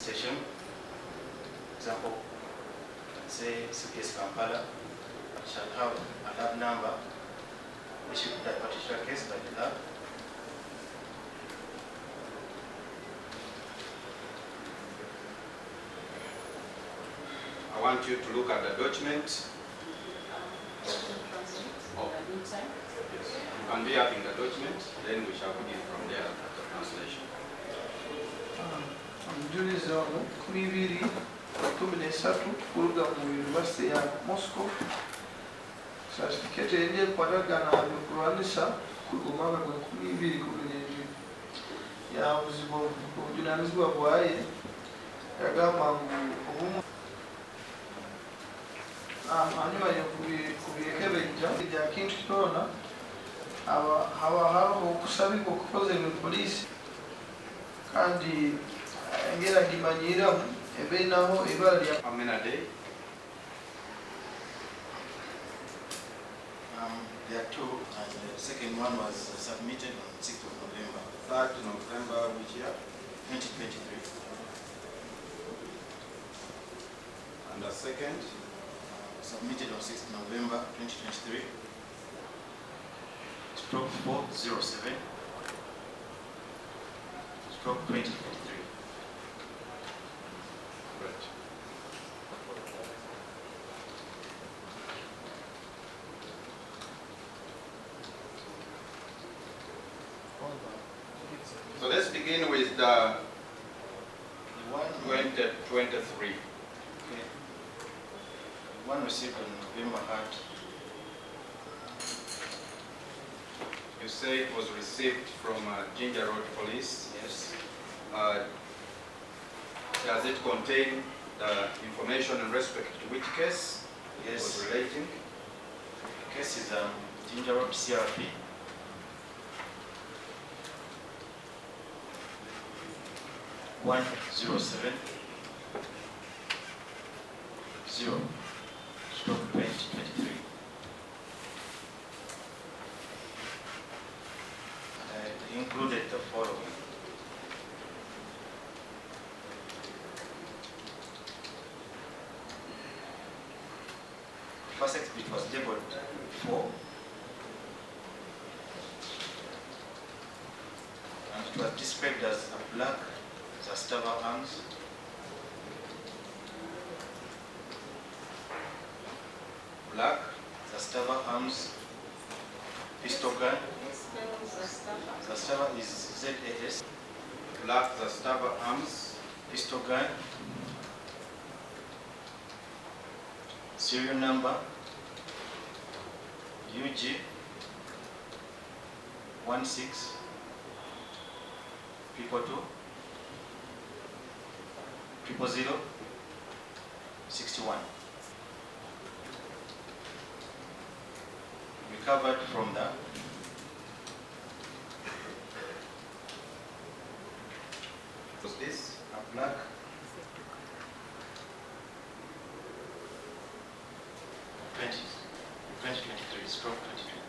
station. Example, say CPS Kampala shall have a lab number issued to that particular case by the lab. I want you to look at the document. Oh. Yes. You can be having the document, then we shall begin from there at the translation. Omujulizi ono 2013 kuruga mu University ya Moscow. Certificate yenye kwatagana byokulwanisa kugumanga gwe 2012 yabuzibwa obujunaanizibwa bwaye yagamba ngu obumu anyumanye kubyekebejja ejja kintu kyona habaho okusabibwa okukoza eno poliisi kandi engera gimanyiramu ebeinaho ebala lya day. There are two, and the second one was submitted on 6th of November. 3rd November, which year? 2023. And the second? Submitted on 6th November 2023. Stroke 407. Stroke 2023. Right. So let's begin with the 2023. Okay. One received on November 3rd. You say it was received from Ginger Road Police. Yes. Does it contain the information in respect to which case it was relating? The case is Ginger Road CRP. One 07 0 stroke 2023. I included the following. First exhibit was labeled 4, and it was described as a black Zastava arms, black Zastava arms, pistol gun. Zastava is ZAS. Black Zastava arms, Pistol gun. Serial number UG 16 people 2 000 61. Recovered from the was this? a black /2023 stroke 2023.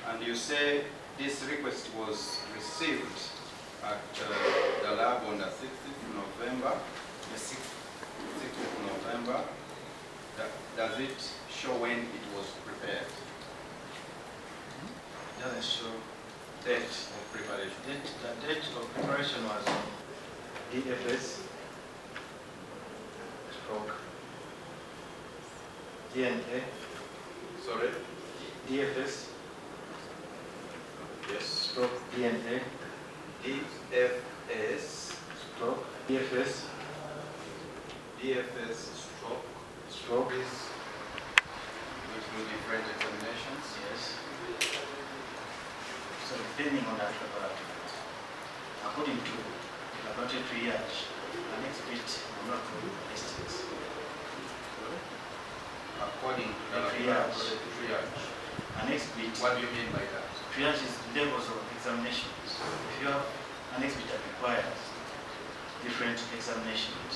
And you say this request was received at the lab on the 6th of November. The 6th. 6th of November. Does it show when it was prepared? It doesn't show date of preparation. The date of preparation was DFS stroke DNA. Sorry? DFS Yes. stroke DNA. DFS Stroke DFS stroke is going through different examinations. Yes. So depending on that according to laboratory triage, the next bit will not go with mistakes. According to the Triage. triage. The next bit, What do you mean by that? triage is levels of examinations. If you have an next bit that requires different examinations,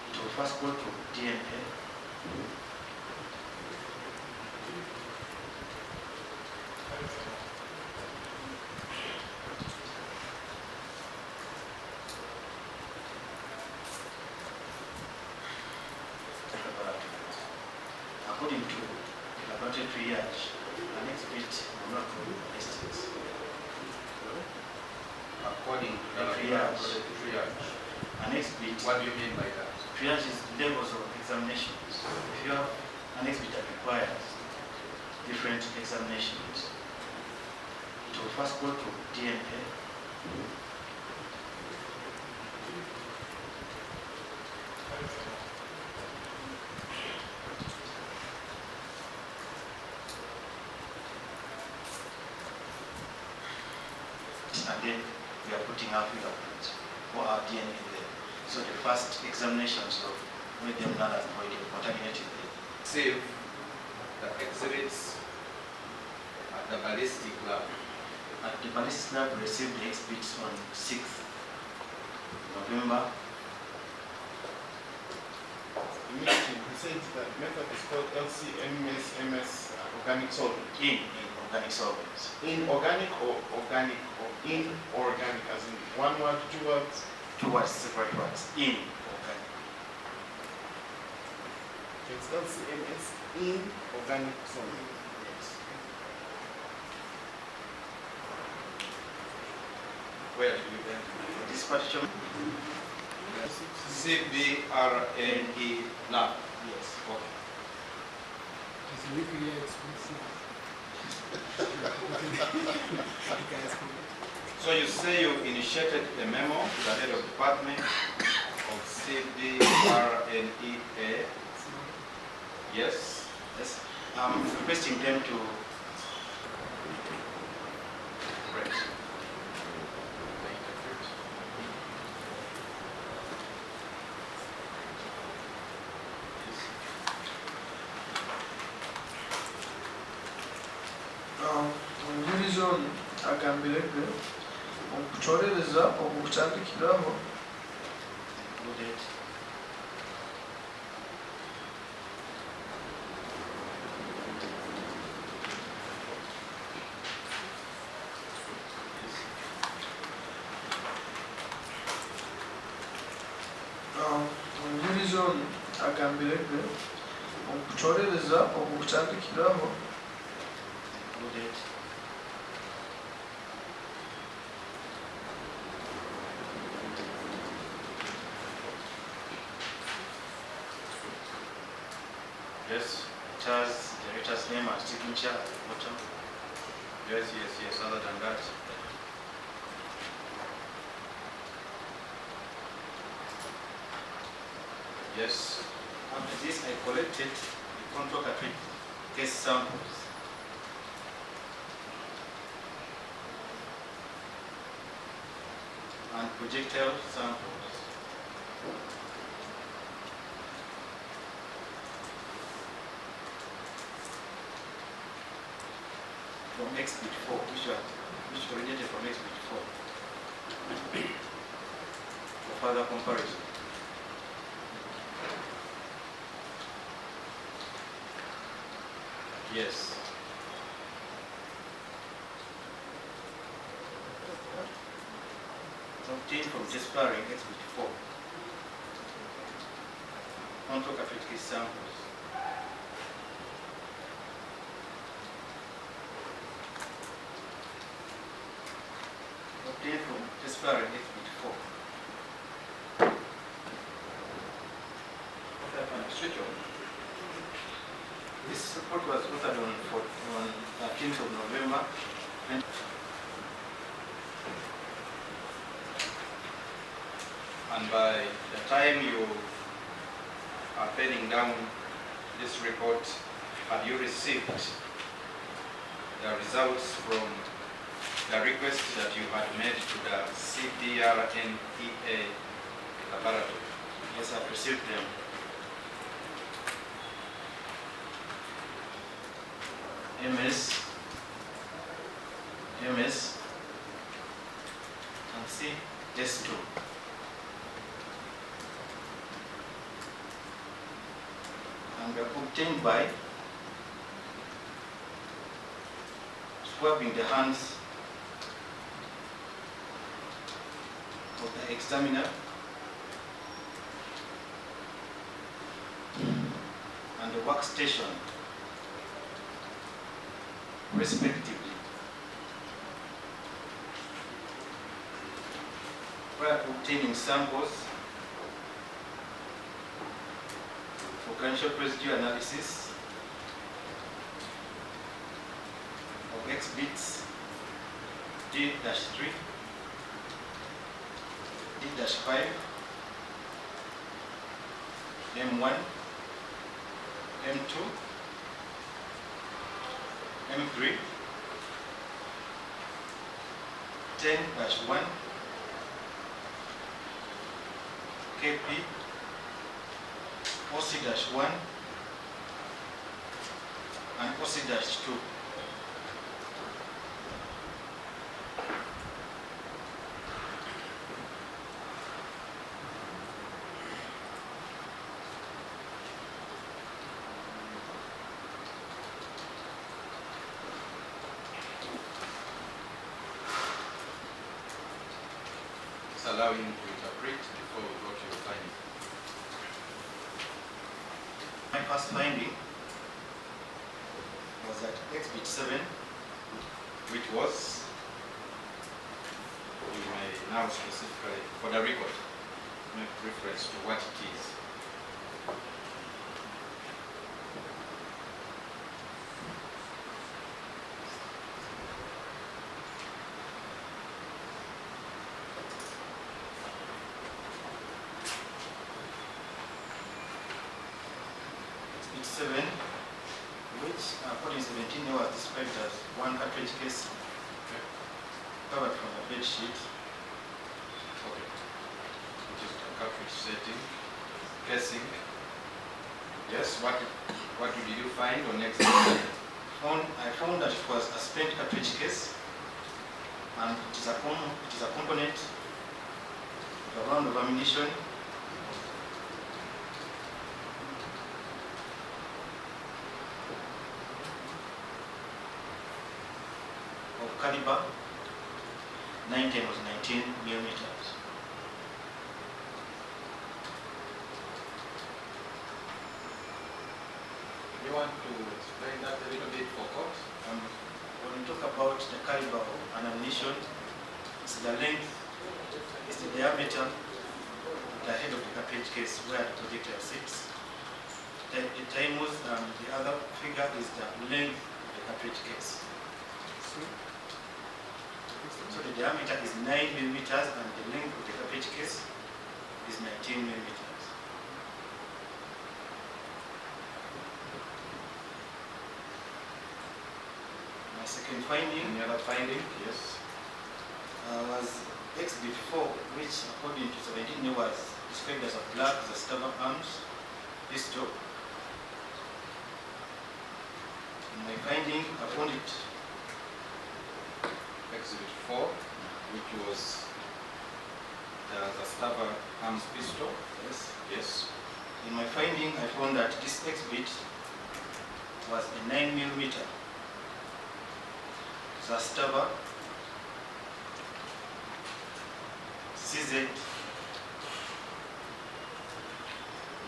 it will first go to DNA. according to The the triage. triage. An exhibit. What do you mean by that? Triage is levels of examinations. If you have an exhibit that requires different examinations, it will first go to DNA. And then we are putting our fingerprints for our DNA there. So the first examinations of made them null and void or contaminated there. Save the exhibits at the ballistic lab. At the ballistics lab, we received the exhibits on 6th November. He said that method is called LCMS organic solvent. In organic solvents. Inorganic or organic or inorganic, as in one word, two words. 2 words, separate words. In organic. It's LCMS inorganic solvent. Yes. Where do you then? This partition. CBRNE lab. Yes. Okay. It's nuclear explosive. So you say you initiated a memo to the head of department of CBRNEA. Yes. Yes. I'm requesting them to correct. ngiri zoni agambireke okucolereza okukyandikiraho Included. ngiri zoni agambireke okucolereza okukyandikiraho Included. Yes. It has the director's name and signature at the bottom. Yes, yes, yes. Other than that. Yes. After this, I collected the control cartridge case samples. And projectile samples. From exhibit 4, which originated from exhibit 4. For further comparison. Yes. Obtained from discovering exhibit 4. Control cartridge case samples. Obtained from discovering exhibit 4. Switch on. This report was authored on 13th of November. And And by the time you are penning down this report, have you received the results from the request that you had made to the CBRNEA laboratory? yes, I've received them. MS, and C, test 2. And they are obtained by swabbing the hands of the examiner and the workstation, respectively. prior to obtaining samples for gunshot residue analysis of exhibits D-3, D-5, M1, M2, M3, 10-1, KP, OC-1, and OC-2. Just allow him to interpret before we go to your finding. My first finding was at exhibit 7, Which was, you may now specifically, for the record, make reference to what it is. exhibit 7, which according to 17 was described as one cartridge case covered from a bed sheet. Okay. Which is the cartridge setting, casing. Yes, what did you find on next? I found that it was a spent cartridge case, and it is a component of a round of ammunition of caliber 9 times 19 millimeters. You want to explain that a little bit for court? When we talk about the caliber of an ammunition, it's the length, it's the diameter, the head of the cartridge case where the projectile sits. The times, the other figure is the length of the cartridge case. So the diameter is 9 millimeters and the length of the cartridge case is 19 millimeters. My second finding Any other finding? Yes. was exhibit 4, which according to 17 was described as a black Zastava arms pistol. In my finding, I found it Exhibit 4, which was the Zastava arms pistol. yes. Yes. In my finding, I found that this exhibit was a 9 millimeter Zastava CZ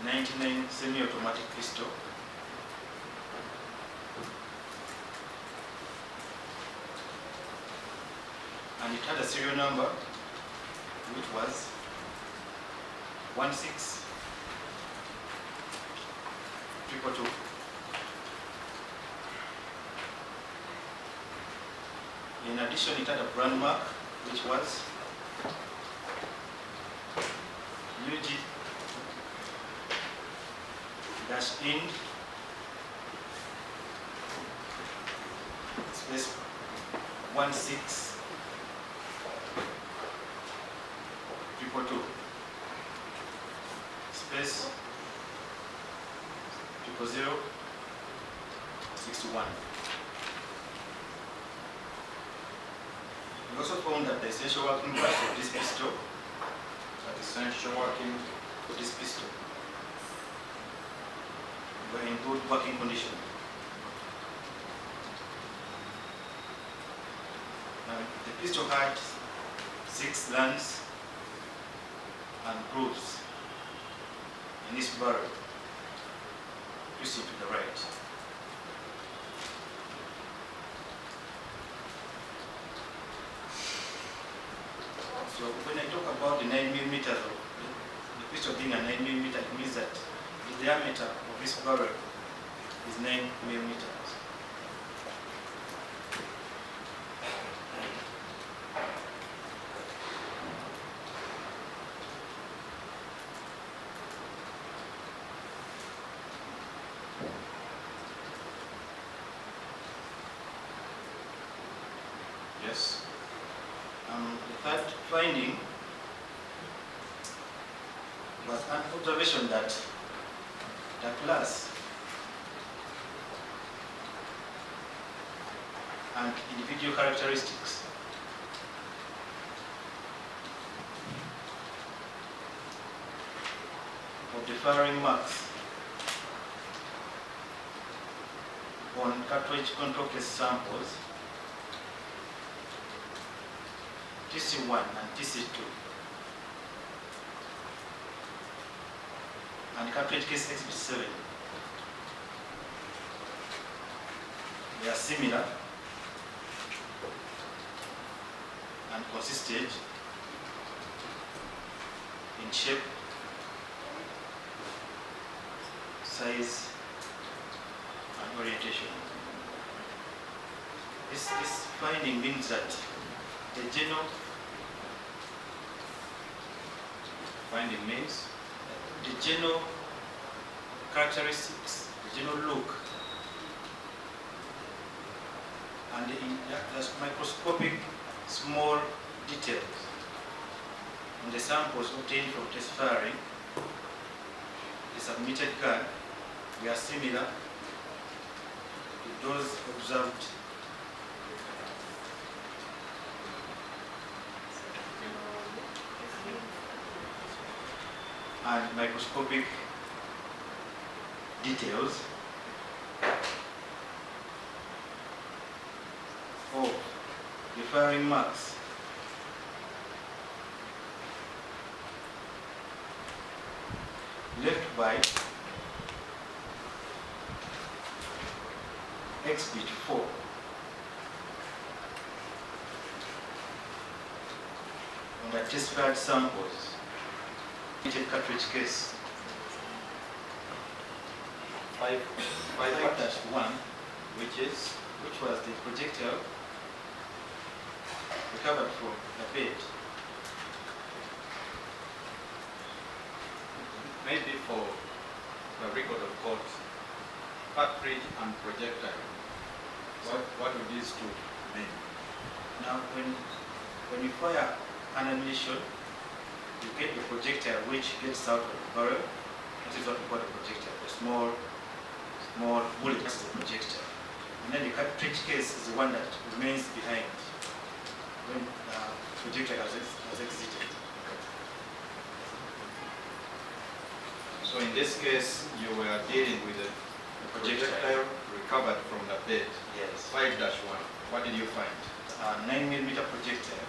99 semi-automatic pistol. And it had a serial number which was 16222. In addition, it had a brand mark which was UG-in space 16222 space 00061. We also found that the essential working parts of this pistol, The essential working. of this pistol, were in good working condition. The pistol had 6 lands and grooves in its barrel, twisting to the right. So when I talk about the 9 millimeters of the pistol being a 9 millimeter, it means that the diameter of this barrel is 9 millimeters. Yes. The third finding was an observation that the class and individual characteristics of the firing marks on cartridge control case samples TC1 and TC2 and cartridge case exhibit 7, they are similar and consistent in shape, size, and orientation. This finding means that the general Finding means the general characteristics, the general look, and the microscopic small details in the samples obtained from test firing, the submitted gun, they are similar to those observed and microscopic details of the firing marks left by exhibit 4 on the test fired samples. Cartridge case 5-1, which was the projectile recovered from the bed. maybe for the record of court, cartridge and projectile. What do these two mean? Now, when you fire an ammunition, you get the projectile which gets out of the barrel. That is what we call the projectile. The small bullet is the projectile. And then the cartridge case is the one that remains behind when the projectile has exited. So in this case, you were dealing with the projectile recovered from the bed. Yes. 5-1. What did you find? 9mm projectile.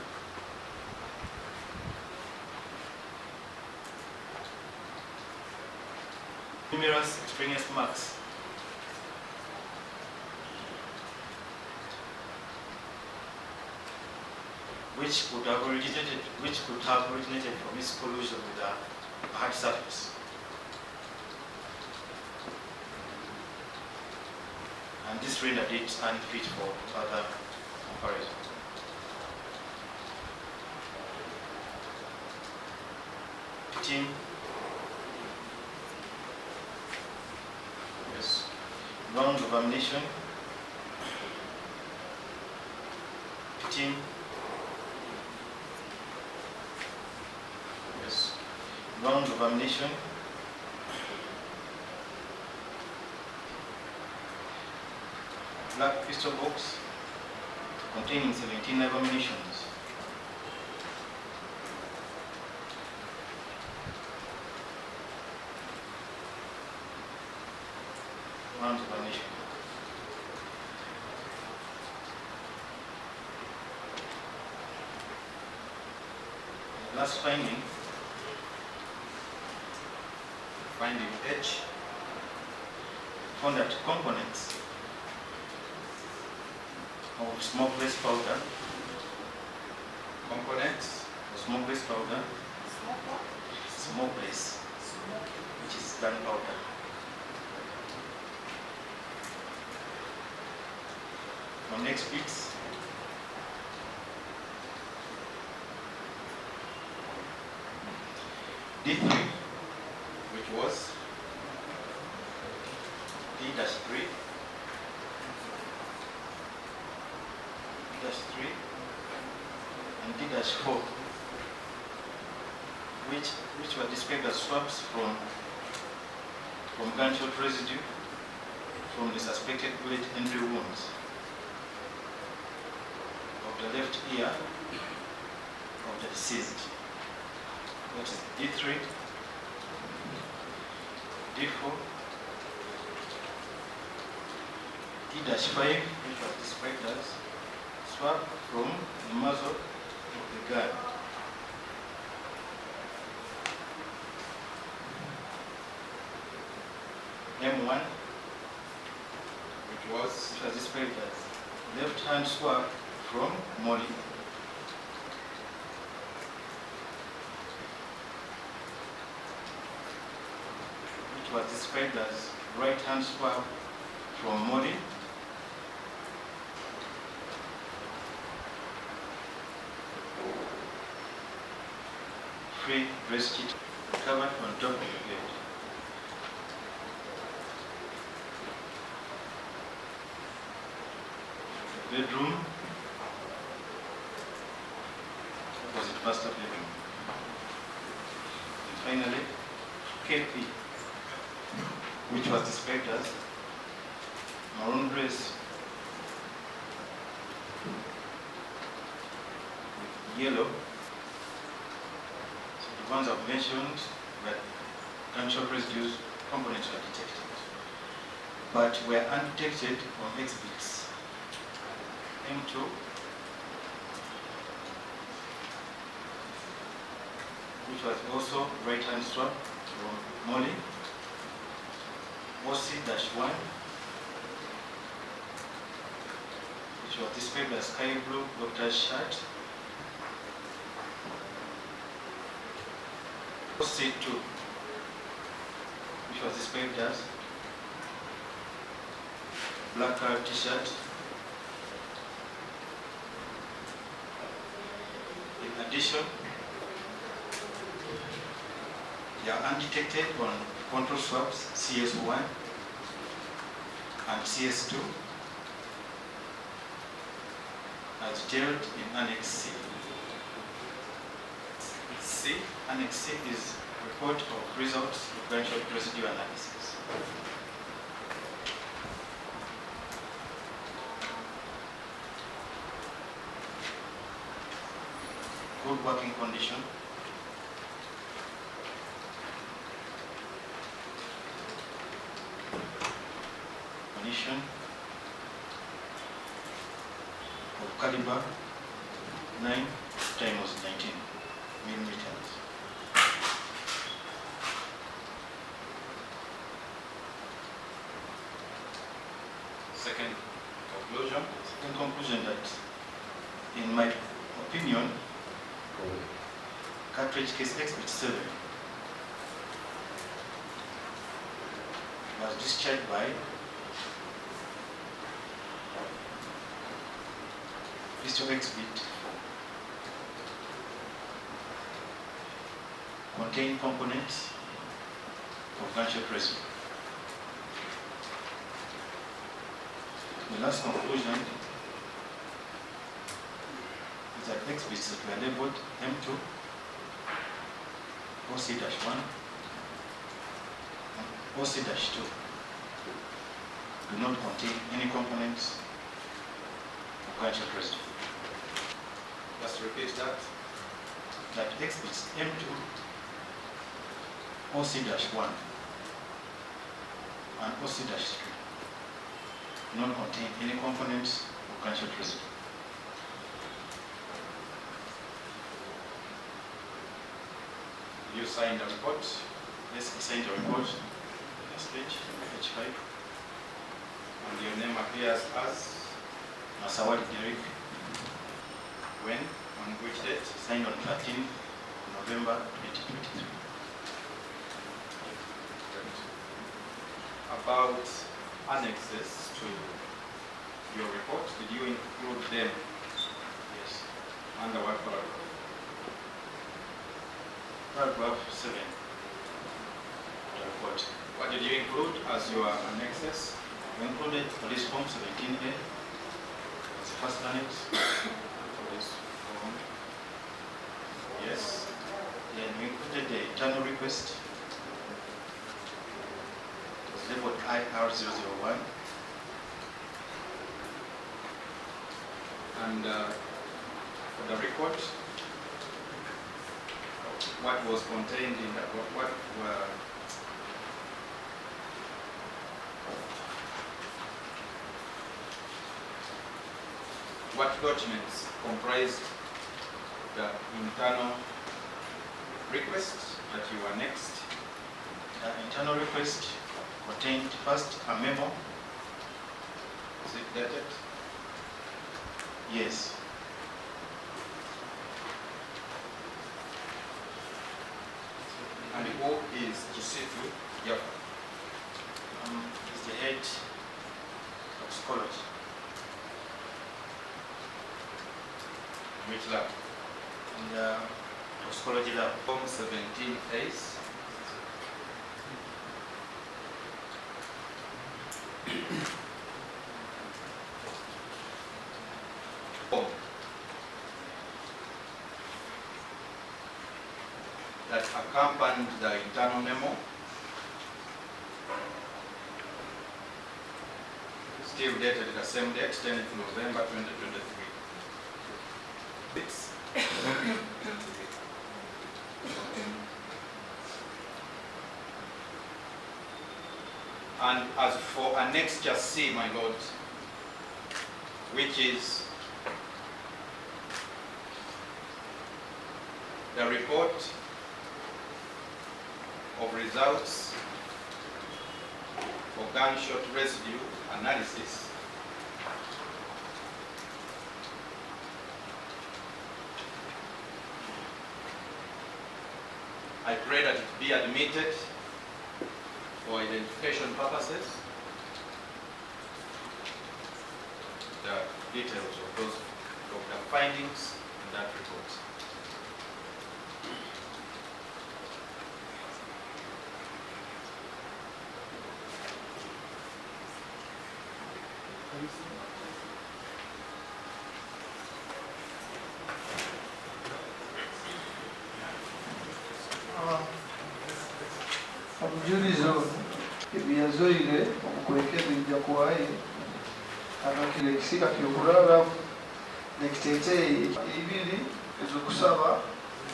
Numerous extraneous marks. Which could have originated from its collusion with a hard surface. And this rendered it unfit for further comparison. Yes. Rounds of ammunition. 15. Yes. Rounds of ammunition. Black pistol box containing 17 live ammunitions. Rounds of ammunition. The last finding. Finding H. Found that components of smokeless powder. Components. smokeless powder, smokeless, which is gunpowder. On next bits, D3, which was D-3, D-3, and D-4, which were described as swabs from gunshot residue from the suspected bullet entry wounds of the left ear of the deceased. That is D3, D4, D-5, which was described as swab from the muzzle of the gun. M1, which was described as left-hand swab from Molly. Which was described as right-hand swab from Molly. Free breast kit recovered on top of the bed. Bedroom, opposite master bedroom. And finally, KP, which was described as maroon dress with yellow. So the ones I've mentioned, that gunshot residues components were detected, but were undetected on exhibits M2, which was also right-hand swab from Molly, OC-1, which was described as sky blue doctor's shirt, OC-2, which was described as black colored t-shirt. In addition, they are undetected on control swabs CS1 and CS2 as detailed in Annex C. Annex C is report of results of gunshot residue analysis. Good working condition. Ammunition of caliber 9 × 19 millimeters. Second conclusion. In conclusion, that in my opinion, cartridge case exhibit 7 was discharged by pistol exhibit 4 contain components of gunshot residue. The last conclusion is that exhibits that were labeled M2, OC-1, and OC-2 do not contain any components of gunshot residue. Let's repeat that. That exhibits M2, OC-1, and OC-3 do not contain any components of gunshot residue. You signed a report. Yes, I signed a report, next page, page 5. And your name appears as Masawadi Derek, when? On On which date? Signed on 13 November 2023. About annexes to your report, did you include them? Yes. Under what paragraph? Paragraph 7. The report. What did you include as your annexes? We included police form 17A as the first annex. Police form. Yes. Then we included the internal request. It was labeled IR001. And for the report, what was contained in that? What were what documents comprised the internal request that you annexed? The internal request contained first a memo. Is it dated? Yes. And who is Jisitu Yapa? Is the head of scholars. Which lab? In the toxicology lab. Form 17A's. Form that accompanied the internal memo, still dated the same date, 10th November 2023. It's and as for Annexure C, my lord, which is the report of results for gunshot residue analysis. I pray that it be admitted for identification purposes. The details of those of the findings in that report. Omujulizo ebyazoire omukwekeza ijja kuwaye akakile ekisika kyokulala nekiteeteeyi ibiri ezokusaba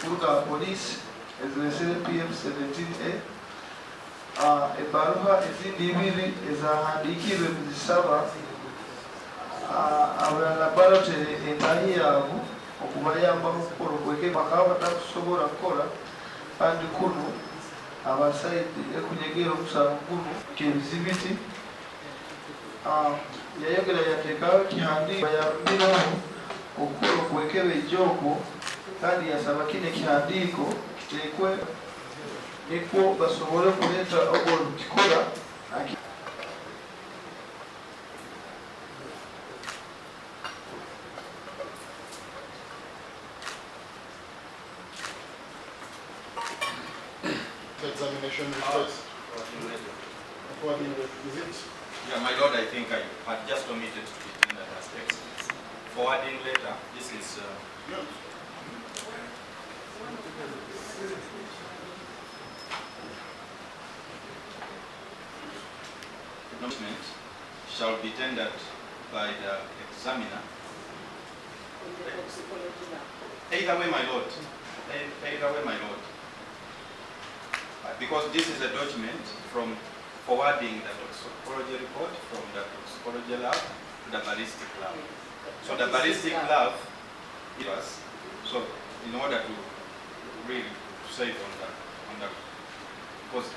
kuruga poliisi ezilesere PM 17A ebbaluwa ezindi ibiri ezahandiikirwe nezisaba abalala balotere entayi yaabwe okubayambamu okukola okweke bakaba batakusobola kukola kandi kuno abasaidi ekunyegera omusango guno k'ebizibiti yayogera yateekawo ekihandiiko yayambiraho okukola okwekeba ejjooko kandi yasaba kino ekihandiiko kiteekwe nikwo basobole okuleeta ogolo kikola Examination request. According with, is it? Yeah, my lord, I think I had just omitted to pretend that as excellence. Forwarding letter, this is acknowledgement shall be tendered by the examiner. Either way, my lord. Either way, my lord. Because this is a document from forwarding the toxicology report from the toxicology lab to the ballistic lab. So the ballistic lab gives us, so in order to really save on the because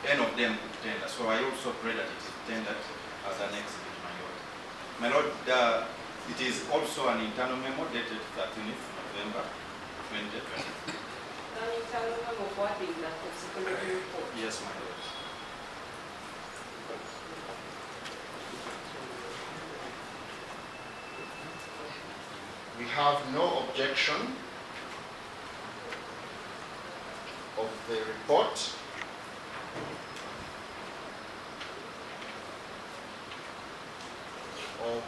any of them could tender. So I also pray that it is tendered as an exhibit, my lord. My lord, it is also an internal memo dated 13th November 2020. Can you tell them what is the toxicology report? Yes, my lord. We have no objection of the report. Of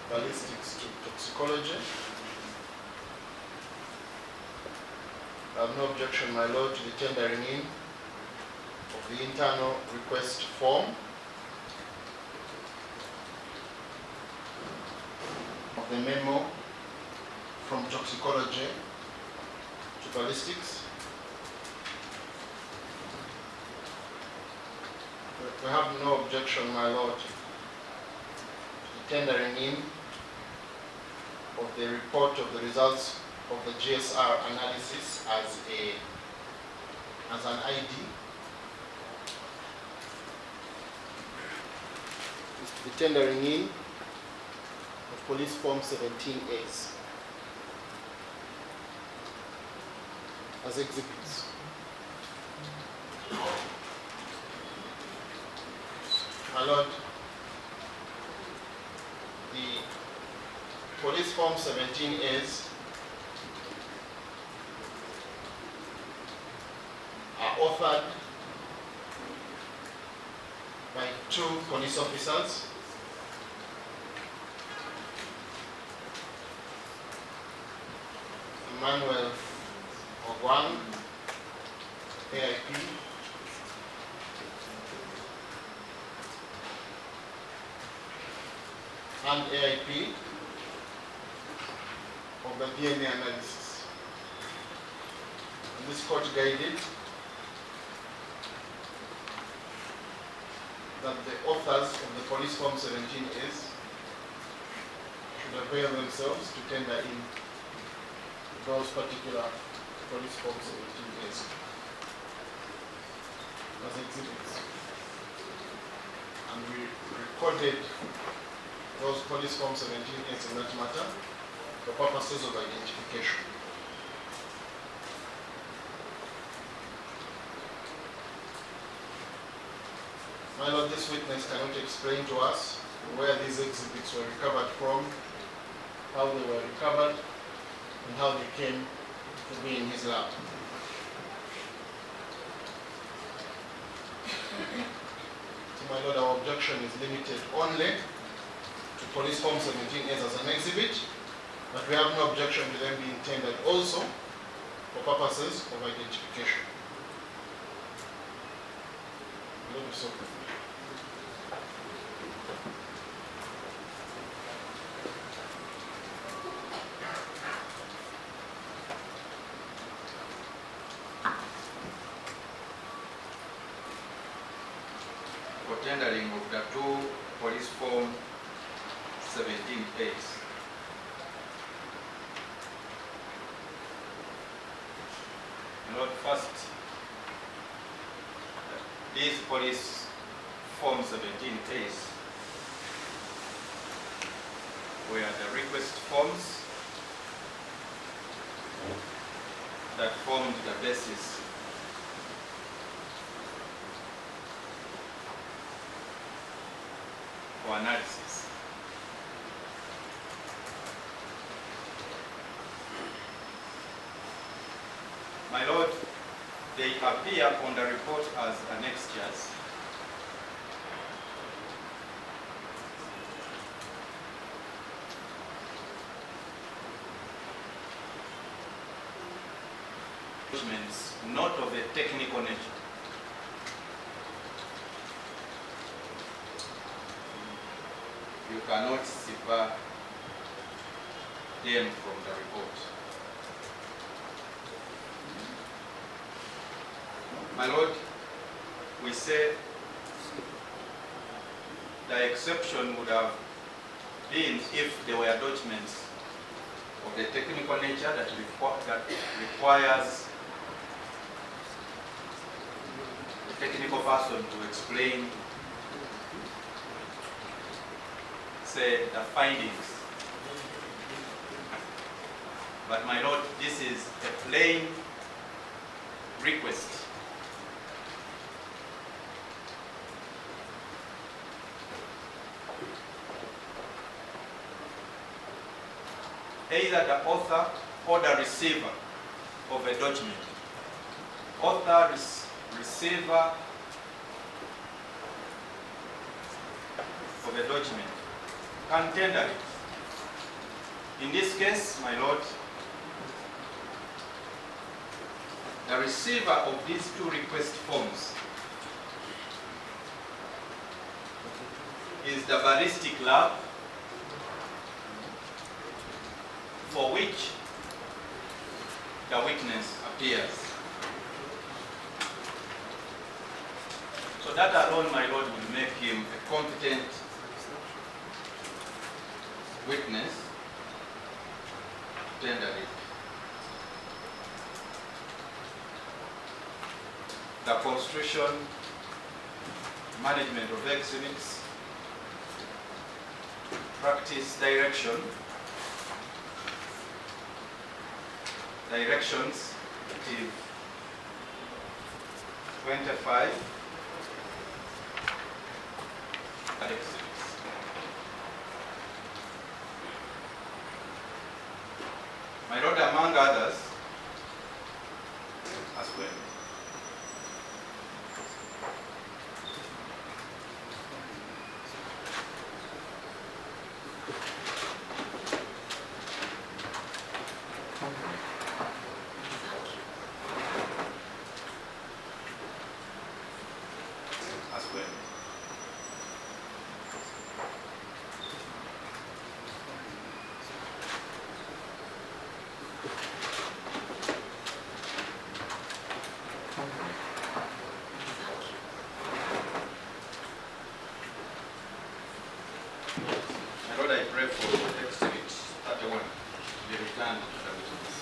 ballistics to toxicology. I have no objection, my lord, to the tendering in of the internal request form of the memo from toxicology to ballistics. We have no objection, my lord, to the tendering in of the report of the results of the GSR analysis as an ID. The tendering in of police form 17As as exhibits. My lord, the police form 17As are authored by 2 police officers, Emmanuel Ogwang, AIP, and AIP of the DNA analysis. And this court guided that the authors of the police form 17As should avail themselves to tender in those particular police form 17As as exhibits. And we recorded those police form 17As in that matter for purposes of identification. My lord, this witness cannot explain to us where these exhibits were recovered from, how they were recovered, and how they came to be in his lab. So, my lord, our objection is limited only to police form 17As as an exhibit, but we have no objection to them being tendered also for purposes of identification. Lord, so. For tendering of the 2 police form 17As. Lord, first, these police form 17As were the request forms that formed the basis for analysis. My lord, they appear on the report as annexures. Not of a technical nature. You cannot sever them from the report. My lord, we say the exception would have been if there were documents of the technical nature that requires the technical person to explain, say, the findings But my Lord, this is a plain request. Either the author or the receiver of a document. Author, receiver of a document can tender it. In this case, my Lord, the receiver of these two request forms is the ballistic lab, for which the witness appears. So that alone, my Lord, will make him a competent witness to tender it. The construction, management of exhibits, practice direction, directions, active 25 exhibits. My Lord, among others, as well. As well. My Lord, I pray for exhibit 31 to be returned to the witness.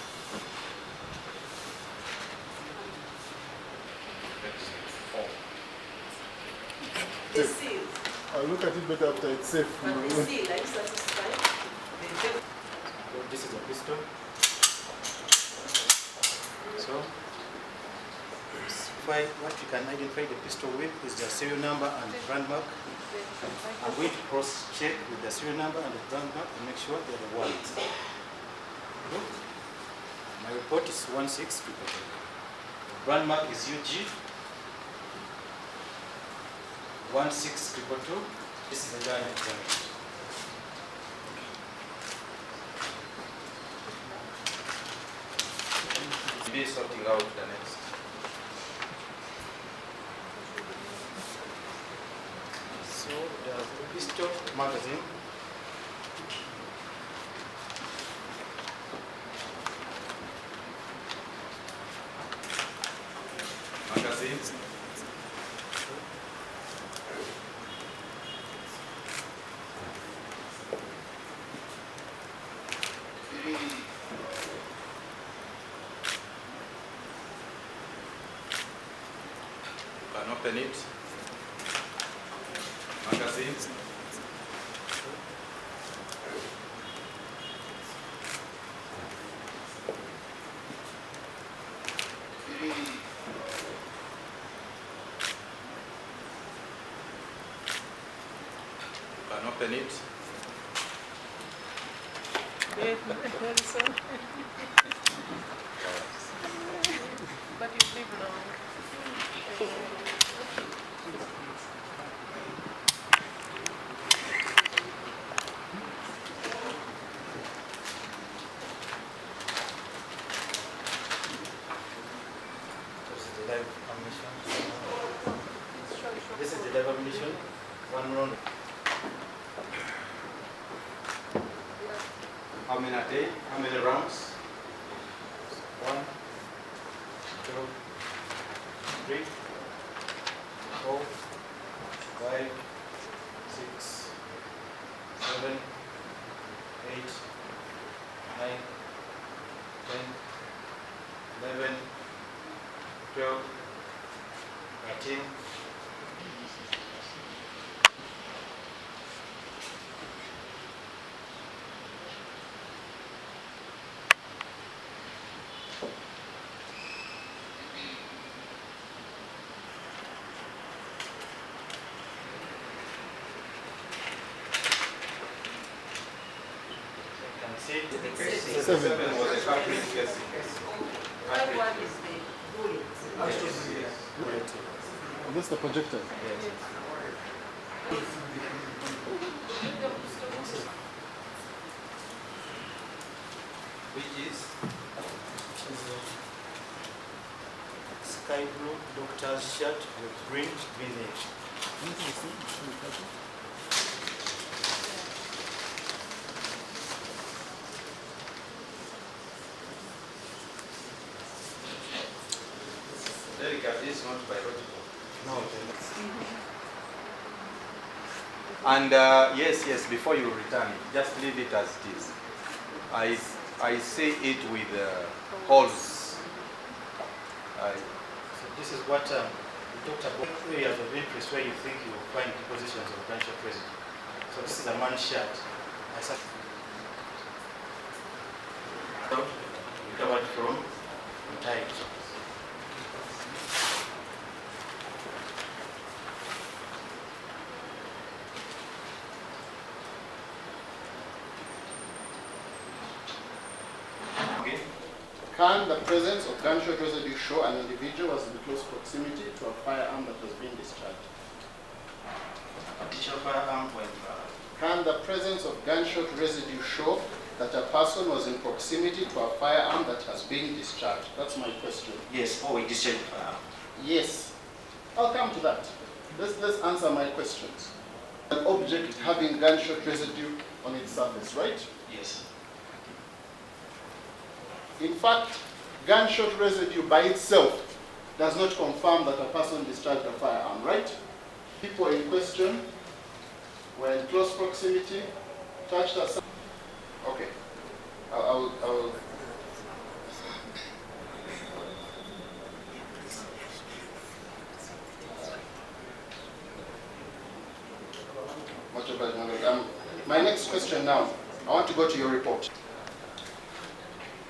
Exhibit 4. The seal, I'll look at it better after it's safe. but the seal, are you satisfied? So this is a pistol. So what you can identify the pistol with is the serial number and the brand mark. I'm going to cross-check with the serial number and the brand mark and make sure they're the ones. Okay. My report is 1622. The brand mark is UG 16222. This is the gun example. Be sorting out the next. So the pistol magazine. Magazines. You can open it. Magazines. You can open it. But you leave now. This is the live ammunition. This is the live ammunition. One round. How many a day? How many rounds? 1, 2, 3, 4, 5, 6, 7, 8, 9, 10, 11, 12, 13. 7. 7 was a capturing case. 5-1 is the bullet. That's the projector. Which is Sky blue doctor's shirt with green V-neck. delicate, is not biological. No. And yes, before you return it, just leave it as it is. I see it with holes. So this is what we talked about, areas of interest where you think you will find depositions of gunshot residue. So this is a man's shirt. Recovered from tight. Okay. Can the presence of gunshot residue show an individual was in close proximity to a firearm that was being discharged? Additional firearm when Can the presence of gunshot residue show that a person was in proximity to a firearm that has been discharged? That's my question. yes, or we discharge the firearm. Yes. I'll come to that. Let's answer my questions. An object having gunshot residue on its surface, right? Yes. In fact, gunshot residue by itself does not confirm that a person discharged a firearm, right? People in question were in close proximity, touched us. Okay. I'll much obliged, my lord. My next question now, I want to go to your report.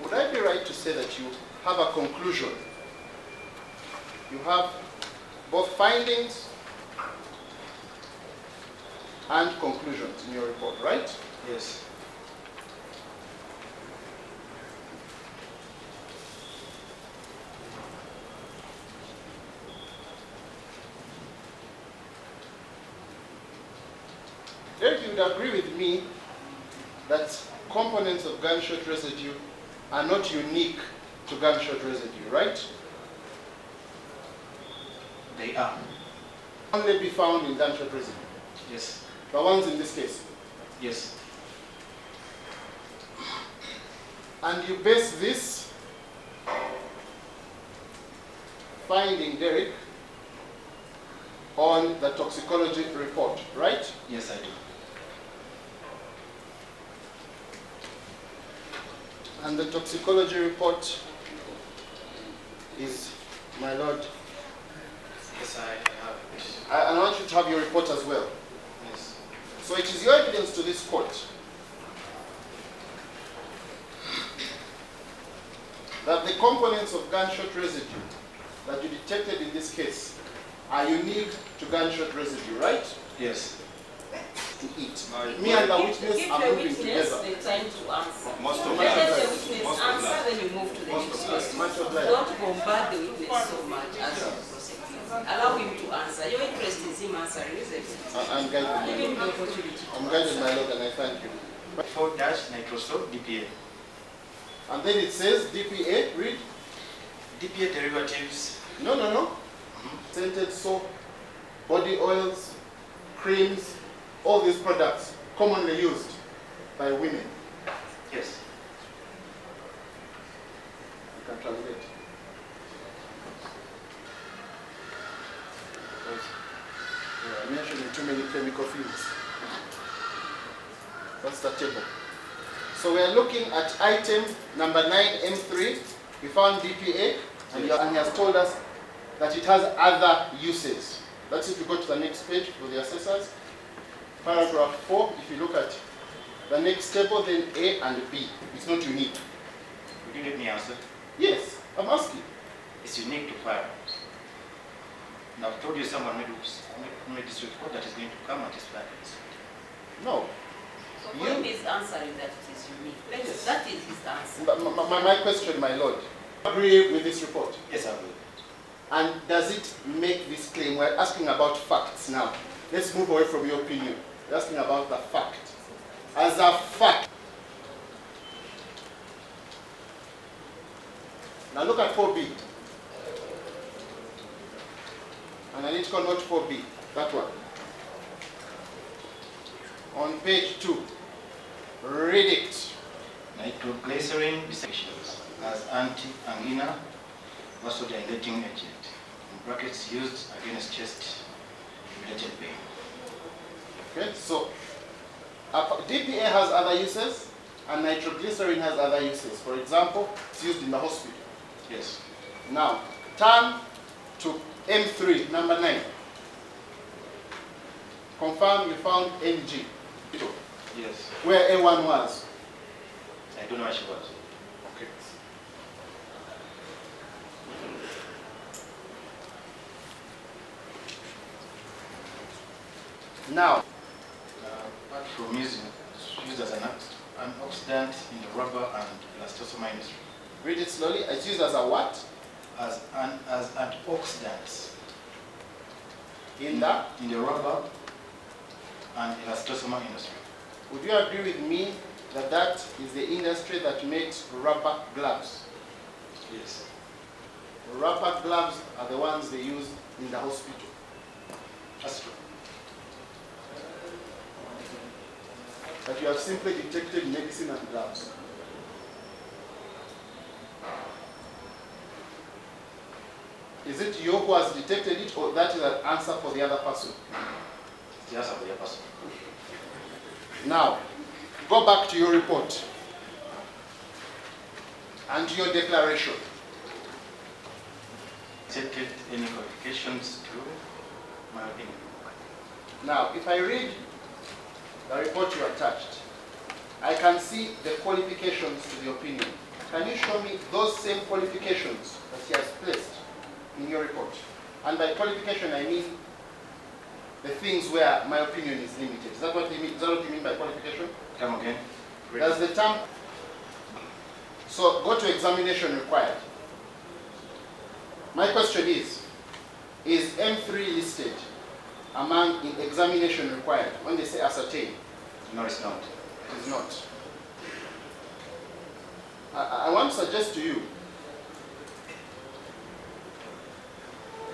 Would I be right to say that you have a conclusion? You have both findings and conclusions in your report, right? Yes. Derek, you would agree with me that components of gunshot residue are not unique to gunshot residue, right? They are. Only be found in gunshot residue. Yes. The ones in this case. Yes. And you base this finding, Derek, on the toxicology report, right? Yes, I do. And the toxicology report is, my lord, Yes, I have it. and I want you to have your report as well. Yes. So it is your evidence to this court that the components of gunshot residue that you detected in this case are unique to gunshot residue, right? Yes. To eat. No, Me and the Give witness the are moving witness together. the time to answer. most of Let them. the witness Most of answer, them. then you move to the Most next of question. Much obliged. Don't bombard the witness so much as you prosecute. Allow him to answer. Your interest is him answering, isn't it? I'm guided, my Give him lord. the opportunity. I'm guided, my lord, and I thank you. 4-nitrosol DPA. And then it says DPA, read. DPA derivatives. No. Scented soap, body oils, creams, all these products commonly used by women. Yes. You can translate. I'm mentioning too many chemical fuels. That's the table. So we are looking at item number 9M3. We found DPA, and he has told us that it has other uses. That's if you go to the next page for the assessors. Paragraph 4, if you look at the next table, then A and B. It's not unique. Would you let me answer? Yes, I'm asking. It's unique to firearms. Now, I've told you someone made this report that is going to come and testify this. No. For him is answering that it is unique. Yes. That is his answer. My question, my lord, agree with this report? Yes, I will. And does it make this claim? We're asking about facts now. Let's move away from your opinion. We're asking about the fact. As a fact. Now look at 4B. And I need to convert 4B. That one. On page 2. Read it. Nitroglycerin sections as anti-angina vasodilating agent, in brackets used against chest-related pain. Okay, so DPA has other uses and nitroglycerin has other uses. For example, it's used in the hospital. Yes. Now, turn to M3, number 9. Confirm you found NG. Yes. Where A1 was. I don't know where she was. Okay. Now, apart from used as an antioxidant in the rubber and elastomer industry. read it slowly. It's used as a what? As antioxidants In the? in the rubber and elastomer industry. Would you agree with me that that is the industry that makes rubber gloves? Yes. Rubber gloves are the ones they use in the hospital. That's true. But you have simply detected medicine and gloves. Is it you who has detected it, or that is an answer for the other person? It's the answer for the person. Now, go back to your report and to your declaration. Accepted any qualifications to my opinion. Now, if I read the report you attached, I can see the qualifications to the opinion. Can you show me those same qualifications that he has placed in your report? And by qualification, I mean the things where my opinion is limited. Is that what you mean? Is that what you mean by qualification? Come again. Does the term... So, go to examination required. My question is M3 listed among in examination required when they say ascertain? No, it's not. It is not. I want to suggest to you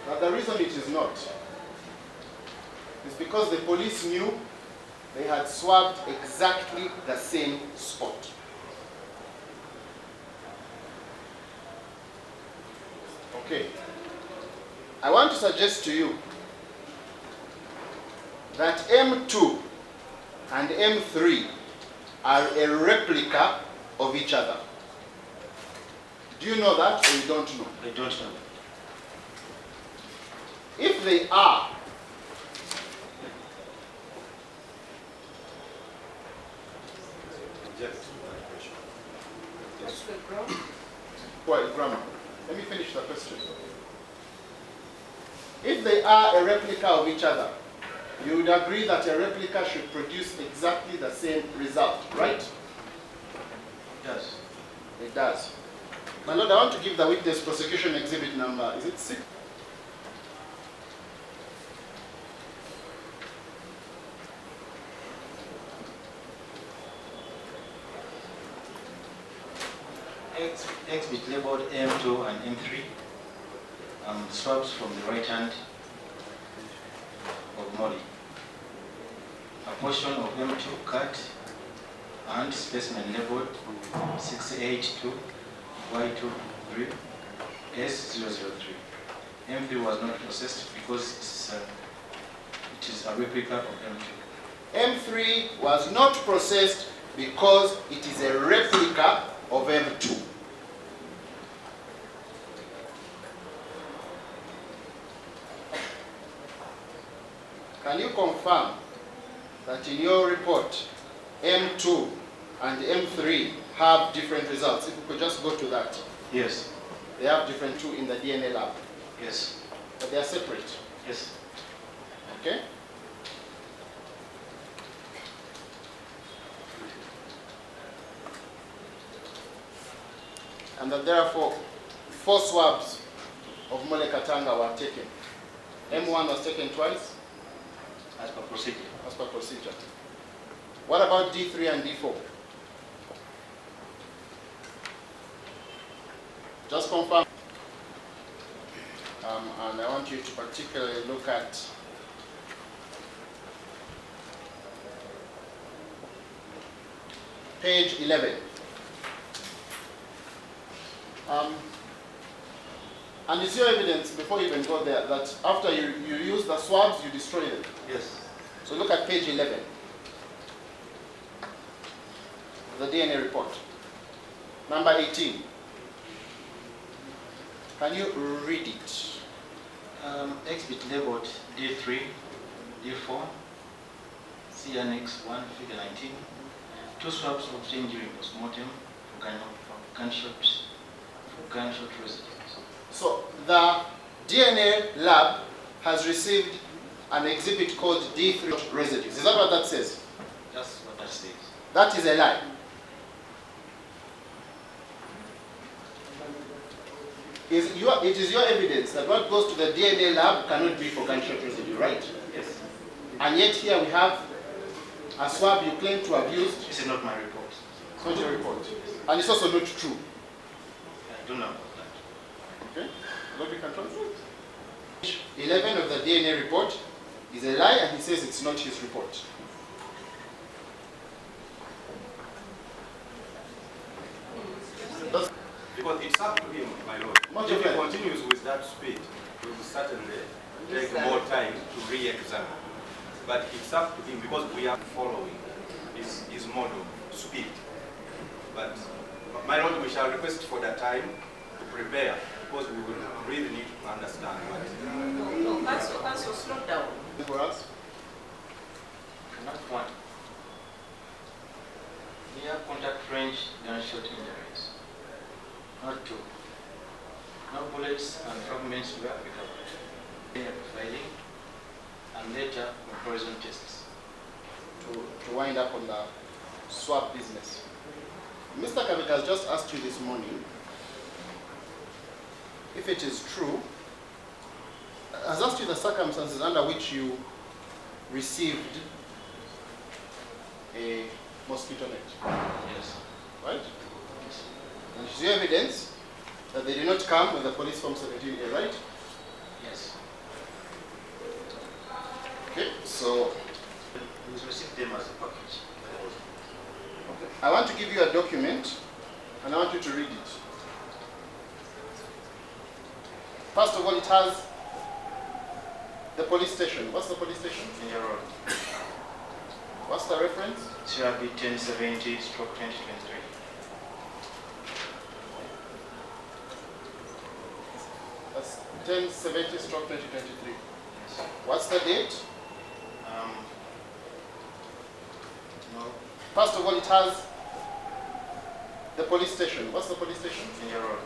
that the reason it is not is because the police knew they had swabbed exactly the same spot. Okay. I want to suggest to you that M2 and M3 are a replica of each other. Do you know that, or you don't know? I don't know. If they are, What's the ground? well, grammar. Let me finish the question. If they are a replica of each other, you would agree that a replica should produce exactly the same result, right? Yes. It does. My lord, I want to give the witness prosecution exhibit number. Is it 6? Exhibit labeled M2 and M3 swabs from the right hand of Molly. A portion of M2 cut and specimen labeled 682 Y23 S003. M3 was not processed because it is a replica of M2. M3 was not processed because it is a replica of M2. Can you confirm that in your report, M2 and M3 have different results? If we could just go to that. Yes. They have different too in the DNA lab. Yes. But they are separate. Yes. Okay? and that therefore 4 swabs of Mole Katanga were taken. M1 was taken twice? As per procedure. As per procedure. What about D3 and D4? Just confirm. And I want you to particularly look at page 11. And it's your evidence, before you even go there, that after you use the swabs, you destroy them. Yes. So look at page 11, the DNA report. Number 18. Can you read it? Exhibit labeled D3, D4, C Annex 1, figure 19. 2 swabs obtained during postmortem for gunshot residues. So the DNA lab has received an exhibit called D3 residues. Is that what that says? That's what that says. That is a lie. It is your evidence that what goes to the DNA lab cannot be for gunshot residue, right? Yes. And yet here we have a swab you claim to have used. This is not my report. It's not your report. And it's also not true. I don't know about that. Okay? Lobby control. 11 of the DNA report is a lie, and he says it's not his report. Because it's up to him, my lord. Much If he of it. continues with that speed, he will certainly take more time to re-examine. But it's up to him because we are following his model speed. But my lord, we shall request for the time to prepare because we will really need to understand what. No, Council, slow down. For us? Not one. Near contact range gunshot injuries. Not 2. No bullets and fragments were recovered. Filing and later comparison tests. To wind up on the swab business. Mr. Kavik has just asked you this morning if it is true, has asked you the circumstances under which you received a mosquito net, Yes. right? And it's your evidence that they did not come with the police form 17A, right? Yes. Okay, so We received them as a package. I want to give you a document and I want you to read it. First of all, it has the police station. What's the police station? In your road. What's the reference? CRB 1070/2023. That's 1070/2023. Yes. What's the date? No. First of all, it has the police station. What's the police station? In your road.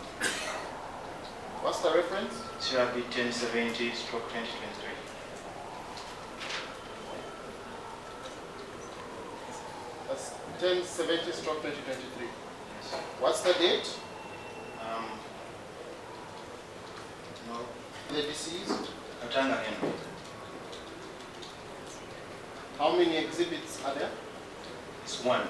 What's the reference? CRB 1070/2023. That's 1070/2023. Yes. What's the date? No. The deceased. Katanga Henry. How many exhibits are there? It's 1.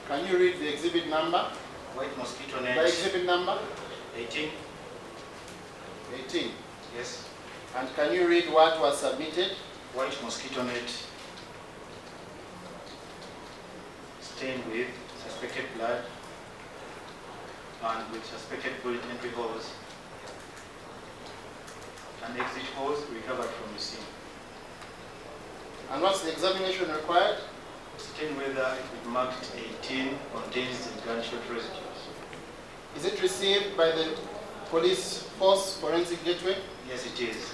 Can you read the exhibit number? White mosquito The net. exhibit number? 18. 18. Yes. And can you read what was submitted? White mosquito net stained with suspected blood and with suspected bullet entry holes and exit holes recovered from the scene. And what's the examination required? Stain whether it marked 18 contains the gunshot residues. Is it received by the police force forensic gateway? Yes, it is.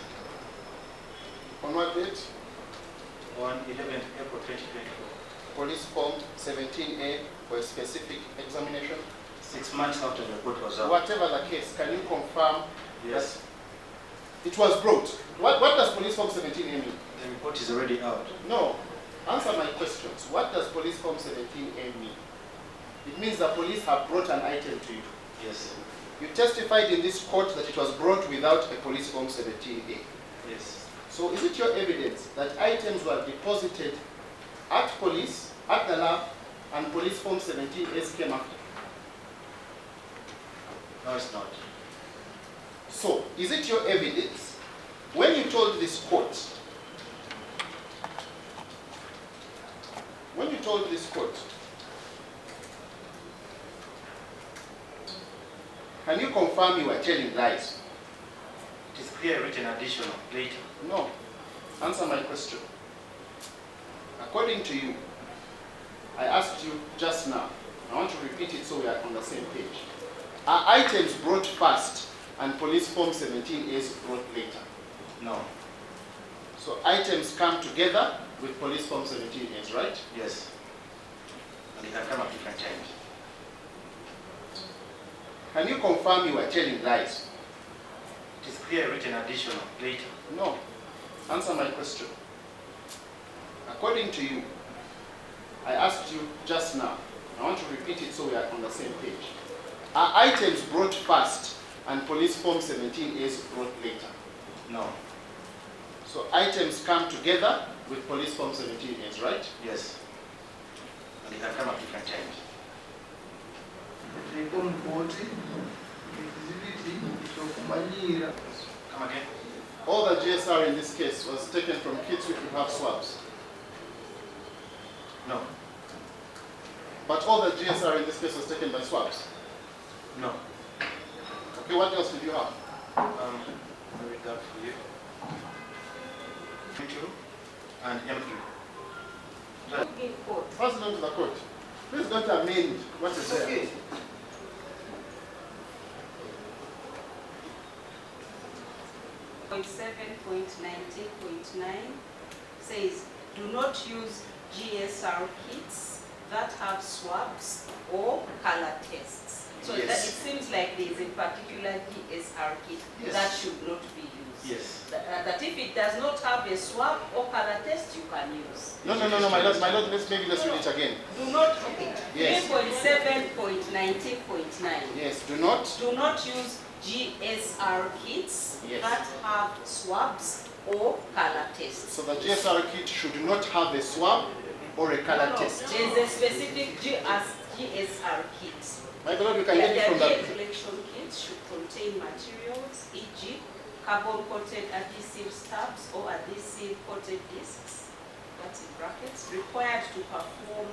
On what date? On 11th April 2024. Police form 17A for a specific examination. 6 months after the report was out. Whatever the case, can you confirm Yes. that it was brought? What does police form 17A mean? The report is already out. No. Answer my questions. What does police form 17A mean? It means the police have brought an item to you. Yes. You testified in this court that it was brought without a police form 17A. Yes. So is it your evidence that items were deposited at police, at the lab, and police form 17As came after? No, it's not. So, is it your evidence when you told this court, can you confirm you were telling lies? It is clear written additional later. No. Answer my question. According to you, I asked you just now. I want to repeat it so we are on the same page. Are items brought first and police form 17As brought later? No. So items come together with police form 17As, right? Yes. And they can come at different times. Can you confirm you were telling lies? It is clear written additional later. No. Answer my question. According to you, I asked you just now. I want to repeat it so we are on the same page. Are items brought first and police form 17As brought later? No. So items come together with police form 17As, right? Yes. And they can come at different times. Come again? All the GSR in this case was taken from kids who could have swabs. No. But all the GSR in this case was taken by swabs. No. Okay, what else did you have? Let me read that for you. M2 and M3. Okay, court. Pass it on to the court. Please don't amend what is there. Okay. Point 7.19.9 says, do not use GSR kits that have swabs or color tests. So Yes. that it seems like there is a particular GSR kit Yes. that should not be used. Yes. That if it does not have a swab or color test, you can use. No, my lord, let's read it again. Do not, okay. Yes. 3.7.19.9. Yes, do not use GSR kits Yes. that have swabs or color tests. So the GSR kit should not have a swab or a color test. There's a specific GSR kit. My lord, you can get it from The that. collection kits should contain materials, e.g., carbon-coated adhesive stabs or adhesive-coated discs, that's in brackets, required to perform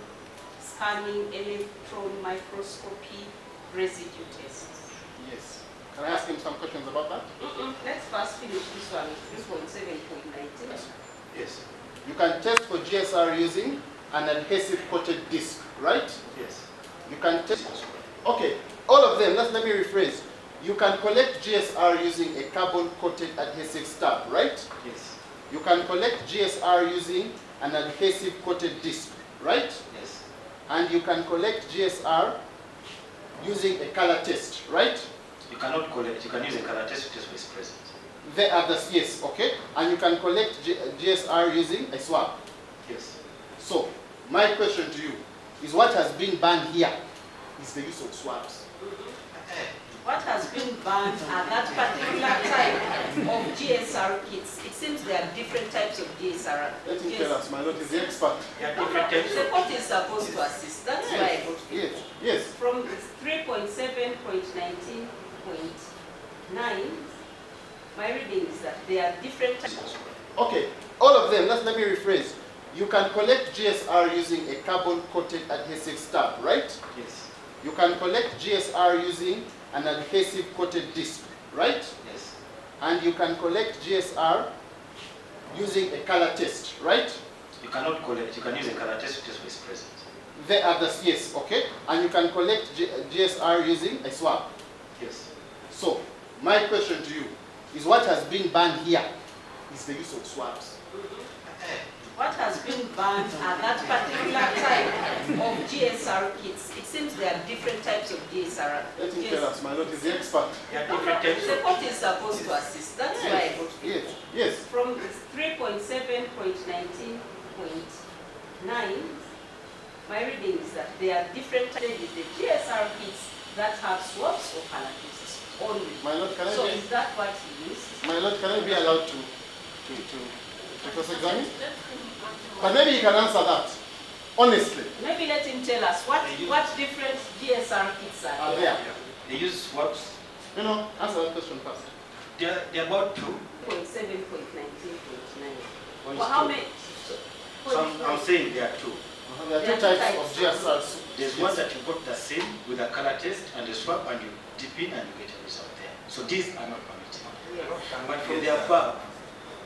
scanning, electron microscopy, residue tests. Yes. Can I ask him some questions about that? Let's first finish this one, 3.7.19. Yes. You can test for GSR using an adhesive coated disc, right? Yes. You can test. Okay, all of them, let me rephrase. You can collect GSR using a carbon coated adhesive stab, right? Yes. You can collect GSR using an adhesive coated disc, right? Yes. And you can collect GSR using a color test, right? You cannot collect. You can use a color test which is present. The others, yes, okay. And you can collect GSR using a swab. Yes. So, my question to you is what has been banned here is the use of swabs. What has been banned at that particular type of GSR kits? It seems there are different types of GSR. Let him tell us, my lord is the expert. There are different types The of. court is supposed to assist. That's why I got it. Yes, yes. From 3.7.19.9, my reading is that there are different types. Okay, all of them, let me rephrase. You can collect GSR using a carbon coated adhesive stab, right? Yes. You can collect GSR using an adhesive coated disc, right? Yes. And you can collect GSR using a color test, right? You cannot collect. You can use a color test which is present. The others, yes, okay. And you can collect GSR using a swab. Yes. So, my question to you is what has been banned here is the use of swabs. What has been banned at that particular type of GSR kits? It seems there are different types of GSR. Let him tell us, my lord is the expert. There are different types The of. court is supposed to assist. That's why I got it. Yes, yes. From 3.7.19.9, 9, my reading is that there are different types of the GSR kits that have swaps or color tests only. My Lord, can I So be, is that what he is? my Lord, can I be allowed to cross-examine? But maybe he can answer that, honestly. Maybe let him tell us what different GSR kits are Are there. there? They use swaps. No, answer that question first. They're about 2. 0.7.19.9. Or Well, it's how 2. many? So I'm saying there are 2. There are two types of GSRs. There's one that you got the same with a color test and a swap, and you dip in and you get a result there. So these are not permitted. Yes. But from the above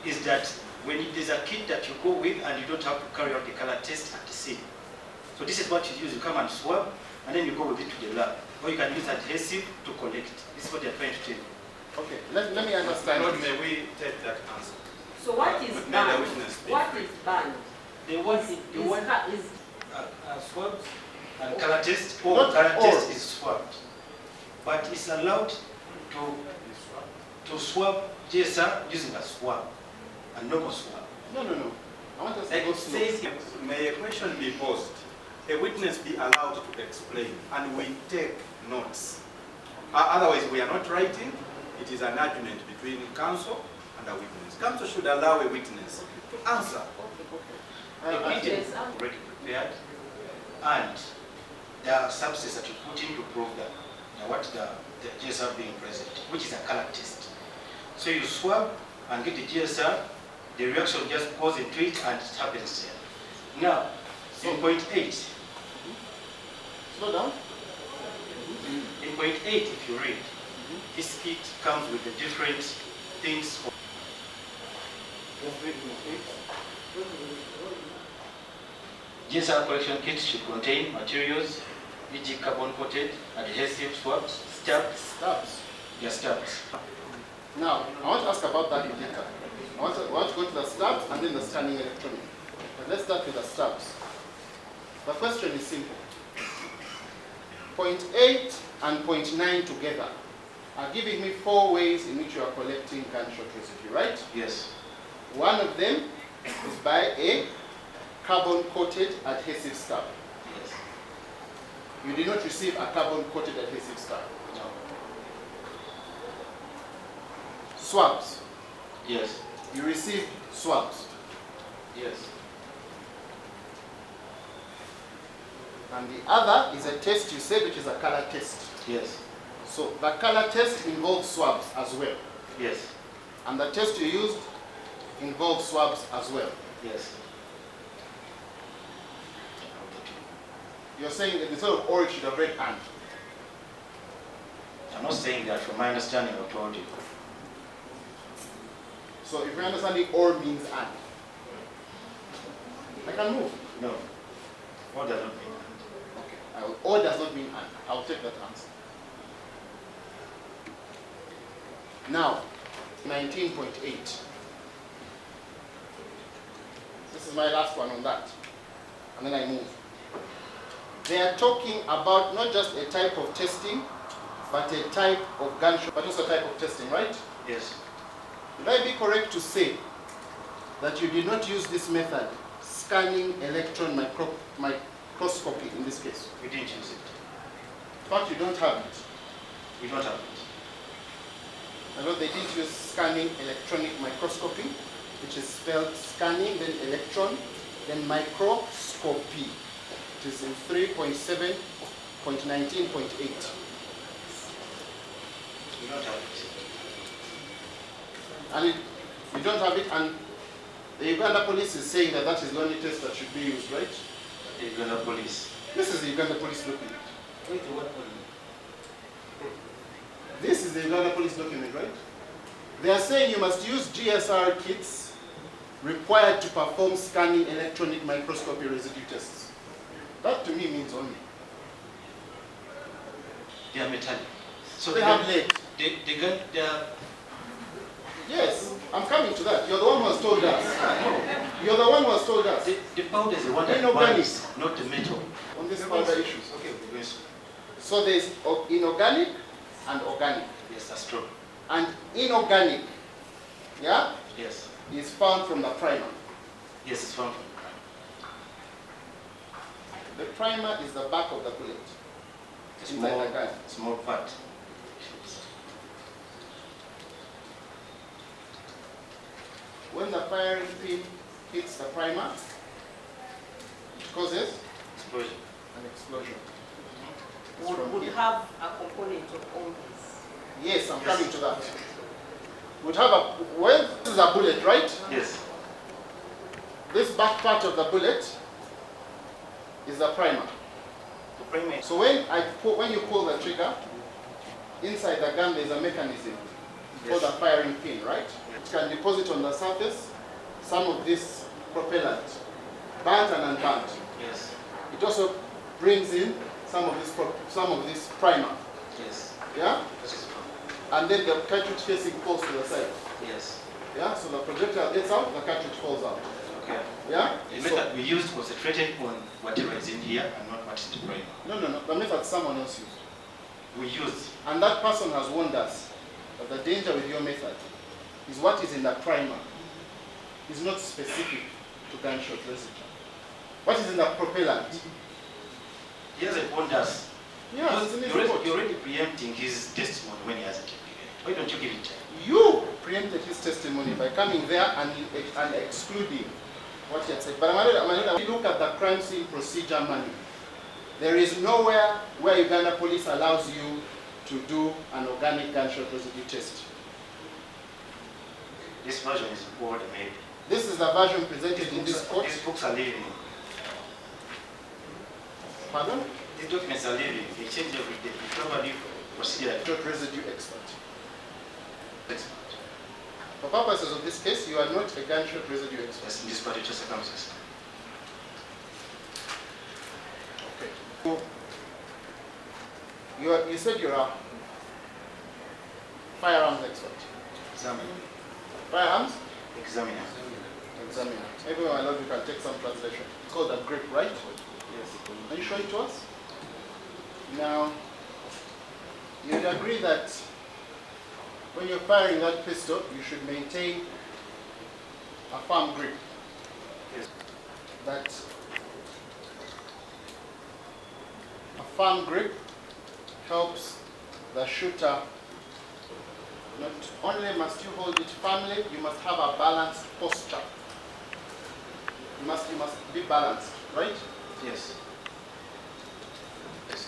is that when there's a kit that you go with and you don't have to carry out the color test at the scene. So this is what you use. You come and swab, and then you go with it to the lab. Or you can use adhesive to collect. This is what they're trying to tell you. Okay, let me understand. My Lord, may we take that answer? So what is May the banned? witness be What free. is banned? The one, Is the one is swabs and color test, or Not color all. test is swabbed. But it's allowed to swab GSR using a swab, a normal swab. No. I want us to Like go it slow. says, may a question be posed, a witness be allowed to explain, and we take notes. Otherwise, we are not writing. It is an argument between counsel and a witness. Counsel should allow a witness to answer. The kit is already prepared, and there are substances that you put in to prove that what the GSR being present, which is a color test. So you swab and get the GSR, the reaction just goes into it and it happens there. Now, in point 8, Slow down. in point 8, if you read, this kit comes with the different things. GSR collection kit should contain materials, e.g. carbon coated, adhesive swabs, stabs, Stabs. stabs. Now, I want to ask about that later. I want to go to the stabs and then the scanning electronic. But let's start with the stabs. The question is simple. Point 8 and point 9 together are giving me 4 ways in which you are collecting gunshot residue, right? Yes. One of them is by a carbon-coated adhesive stab. Yes. You did not receive a carbon-coated adhesive stab. No. Swabs. Yes. You received swabs. Yes. And the other is a test you said, which is a color test. Yes. So the color test involves swabs as well. Yes. And the test you used involves swabs as well. Yes. You're saying that instead of or, it should have read and. I'm not saying that from my understanding I told you. So if you're understanding or means and, I can move. No. What does not mean Okay. Or does not mean and. I'll take that answer. Now, 19.8. This is my last one on that. And then I move. They are talking about not just a type of testing, but a type of gunshot, but also a type of testing, right? Yes. Would I be correct to say that you did not use this method, scanning electron microscopy in this case? We didn't use it. In fact, you don't have it. We don't have it. I know they did use scanning electronic microscopy, which is spelled scanning, then electron, then microscopy. It is in 3.7.19.8. We don't have it. And you don't have it, and the Uganda police is saying that that is the only test that should be used, right? The Uganda police. This is the Uganda police document. Wait, what police? This is the Uganda police document, right? They are saying you must use GSR kits required to perform scanning electronic microscopy residue tests. That to me means only. They are metallic. So They have lead. they are. Yes, I'm coming to that. You're the one who has told us. You're the one who has told us The powder is the one that Inorganic. burns, not the metal. on these powder issues. Okay, we're going. So there's inorganic and organic. Yes, that's true. And inorganic, yeah, Yes. is found from the primer. Yes, it's found from the crime. The primer is the back of the bullet. Inside the gun. Small part. When the firing pin hits the primer, it causes Explosion. an explosion. Would have a component of all this. Yes, I'm coming to that. Would have a, well, this is a bullet, right? Yes. This back part of the bullet is the primer. The primer. So when you pull the trigger, inside the gun there's a mechanism called a firing pin, right? It can deposit on the surface some of this propellant, burnt and unburnt. Yes. It also brings in some of this primer. Yes. Yeah? This is And then the cartridge casing falls to the side. yes. Yeah? So the projectile gets out, the cartridge falls out. Okay. Yeah? The method we used concentrated on whatever is in here and not what is the primer. No. The method someone else used. We used. And that person has warned us that the danger with your method is what is in the primer is not specific to gunshot residue. What is in the propellant? He hasn't warned us. Yeah, Because it's in his you're report. already preempting his testimony when he hasn't given it. Why don't you give it time? You preempted his testimony by coming there and excluding what he had said. But if you look at the crime scene procedure manual, there is nowhere where Uganda police allows you to do an organic gunshot residue test. This version is old maybe. This is the version presented in this court. These books are living. Pardon? These documents are living. They change every day. We probably procedure Gunshot residue expert. expert. For purposes of this case, you are not a gunshot residue expert. Yes, in this particular circumstance. Okay. So, you said you're a firearms expert. Examiner. Firearms Examiner. examiner. Maybe my lord, you can take some translation. It's called a grip, right? Yes. Can you show it to us? Now, you'd agree that when you're firing that pistol, you should maintain a firm grip. Yes. That a firm grip helps the shooter. Not only must you hold it firmly, you must have a balanced posture. You must be balanced, right? Yes. Yes.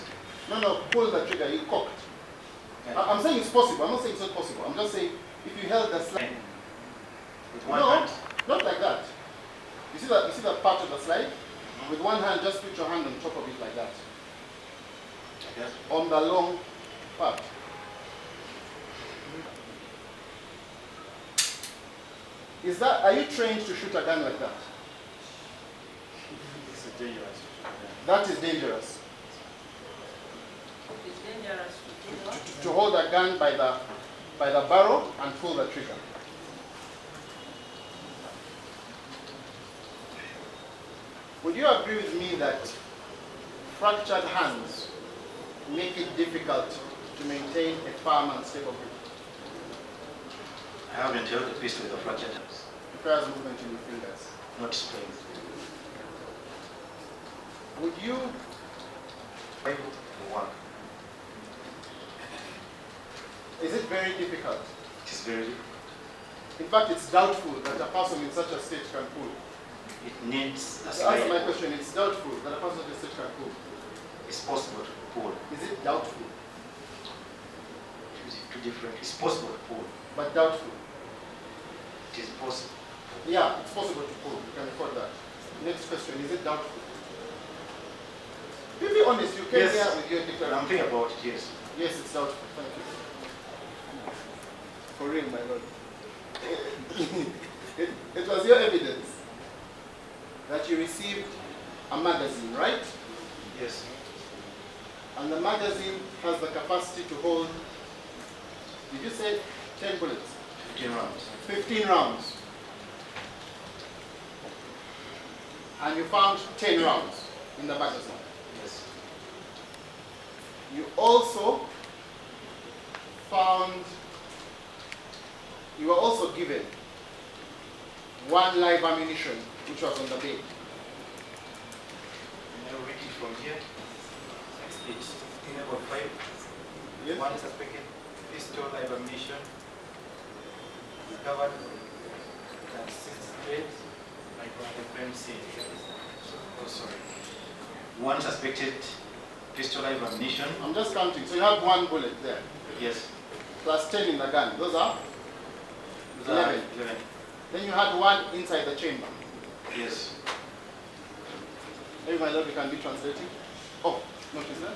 No, pull the trigger, you cocked. Okay. I'm saying it's possible, I'm not saying it's not possible. I'm just saying if you held the slide. With one No, hand. not like that. You see that part of the slide? With one hand, just put your hand on top of it like that. Okay. On the long part. Are you trained to shoot a gun like that? This is dangerous. That is dangerous. It's dangerous to do what? To hold a gun by the barrel and pull the trigger. Would you agree with me that fractured hands make it difficult to maintain a firm and stable grip? I haven't held a pistol with a fractured hands. Requires movement in your fingers. Not strength. Would you Able to work. Is it very difficult? It is very. In fact, it's doubtful that a person in such a state can pull. It needs a To answer my slide. question, it's doubtful that a person in such a state can pull. It's possible to pull. Is it doubtful? It is two different. It's possible to pull. But doubtful. It is possible. Yeah, it's possible to pull. You can record that. Next question, is it doubtful? Be honest, you came Yes. here with your I'm declaration. thinking about it, yes. Yes, it's doubtful. Thank you. For real, my lord. It was your evidence that you received a magazine, right? Yes. And the magazine has the capacity to hold, did you say 10 bullets? 15 rounds. 15 rounds. And you found 10 rounds in the magazine. Yes. You also found, you were also given one live ammunition which was on the bed. Every it from here. It's level 5. Yes. One suspected pistol live ammunition recovered at 68, like what the friend said. Oh, sorry. One suspected pistol live ammunition. I'm just counting. So you have 1 bullet there, Yes. plus 10 in the gun. Those are 11. 11. Then you had 1 inside the chamber. Yes. Maybe my lord, you can be translating. Oh, notice that.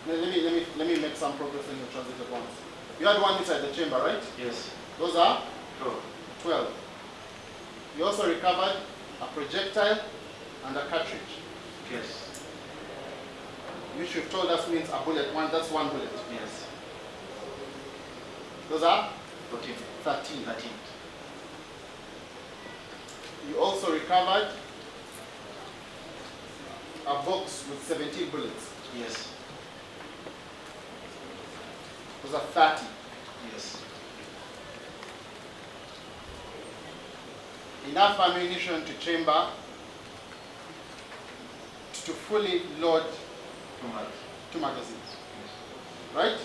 Let me make some progress and you translate at once. You had 1 inside the chamber, right? Yes. Those are Oh. 12. You also recovered a projectile and a cartridge, Yes. which you've told us means a bullet. That's 1 bullet. Yes. Those are 14. 13. 13. You also recovered a box with 17 bullets. Yes. Those are 30. Yes. Enough ammunition to chamber to fully load 2 marks. 2 magazines. Right?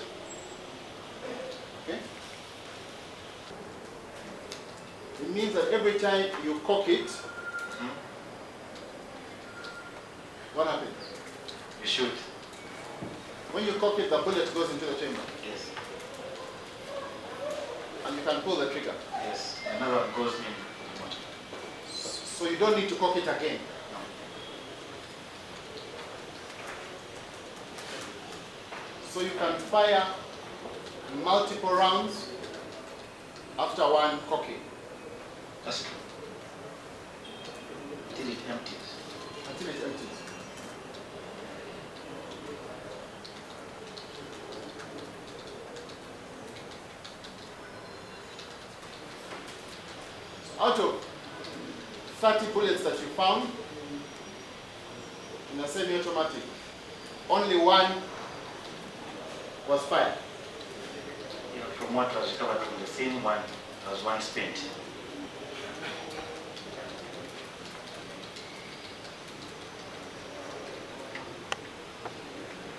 Okay? It means that every time you cock it, what happens? You shoot. When you cock it, the bullet goes into the chamber. Yes. And you can pull the trigger. Yes. Another one goes in the motor. So you don't need to cock it again. So you can fire multiple rounds after 1 cocking That's true. Till it empties. until it empties. Out of 30 bullets that you found in a semi-automatic, only 1 was fired. Yeah, from what was recovered from the scene, one was 1 spent.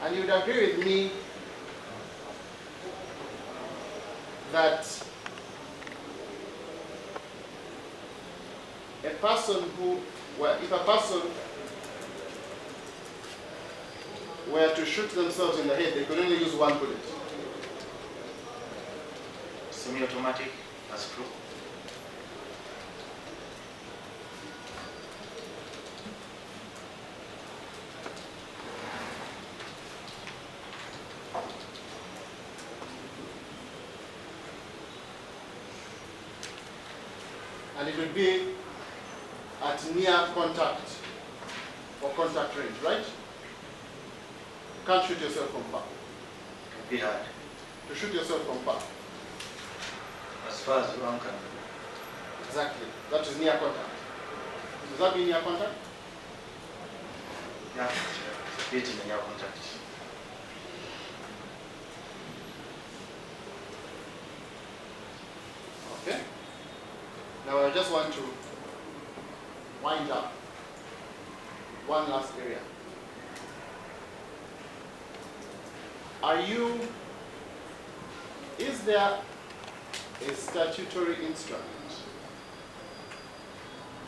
And you would agree with me that a person who, well, if a person were to shoot themselves in the head, they could only use 1 bullet. Semi-automatic, that's true. And it would be at near contact or contact range, right? You can't shoot yourself from far. It would be hard. To shoot yourself from far. As far as one can. Exactly. That is near contact. Does that mean near contact? Yeah, it's a bit in the near contact. Okay. Now I just want to wind up one last area. Is there a statutory instrument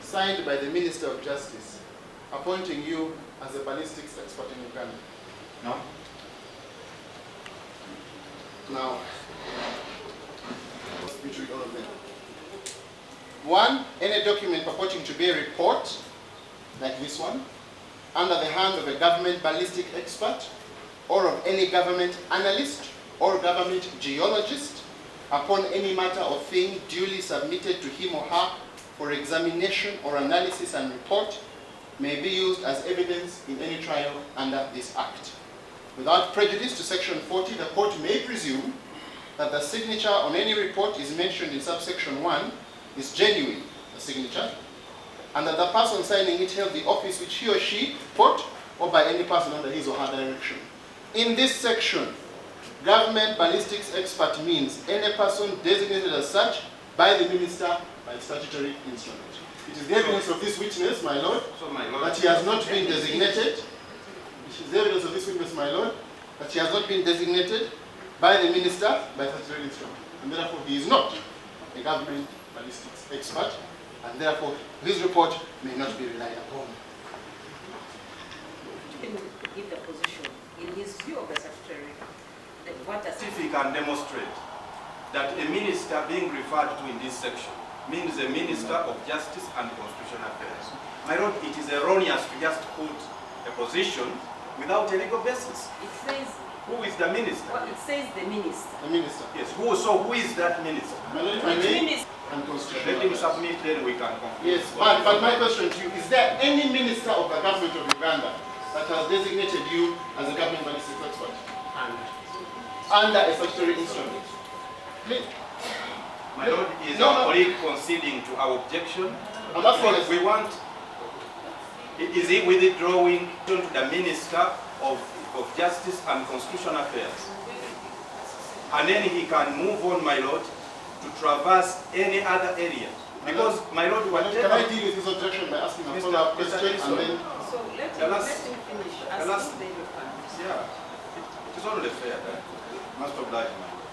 signed by the Minister of Justice appointing you as a ballistics expert in Uganda? No? Now, let's read all of them. 1, any document purporting to be a report, like this one, under the hand of a government ballistic expert or of any government analyst or government geologist upon any matter or thing duly submitted to him or her for examination or analysis and report may be used as evidence in any trial under this Act. Without prejudice to Section 40, the court may presume that the signature on any report is mentioned in subsection 1 is genuine, the signature, and that the person signing it held the office which he or she put or by any person under his or her direction. In this section, government ballistics expert means any person designated as such by the minister by statutory instrument. It is the evidence of this witness, my lord, So my lord, that he has not been designated which is the evidence of this witness, my lord, that she has not been designated by the minister by statutory instrument, and therefore he is not a government ballistics expert, and therefore his report may not be relied upon. Can you give the position in his view of the statutory? What does If he can demonstrate that a minister being referred to in this section means a minister of justice and constitutional affairs. My lord, it is erroneous to just put a position without a legal basis. It says, who is the minister? well, it says the minister. The minister. Yes, who is that minister? My lord, if I may, and constitutional Let him affairs. submit, then we can conclude. Yes, but my question to you, is there any minister of the government of Uganda that has designated you as a government ballistics expert? Under a statutory instrument? Please. My lord, is No, our no. colleague conceding to our objection? I'm asking Because we want, is he withdrawing to the minister of justice and constitutional affairs? And then he can move on, my lord, to traverse any other area. Because, my lord, Can I whatever... deal with this objection by asking a Mr. follow-up Mr. question and then... So let Tell him us- finish. tell us- Asking the reference. Yeah, it is only fair that must oblige, my lord.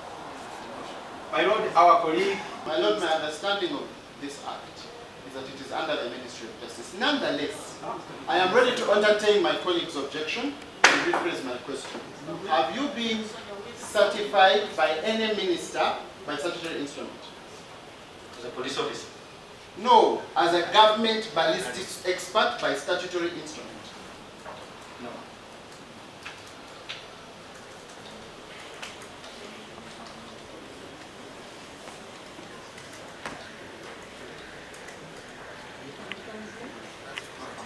My lord, our colleague... My lord, my understanding of this act is that it is under the Ministry of Justice. Nonetheless, I am ready to entertain my colleague's objection and rephrase my question. Have you been certified by any minister by statutory instrument? As a police officer. No, as a government ballistics expert by statutory instrument. No.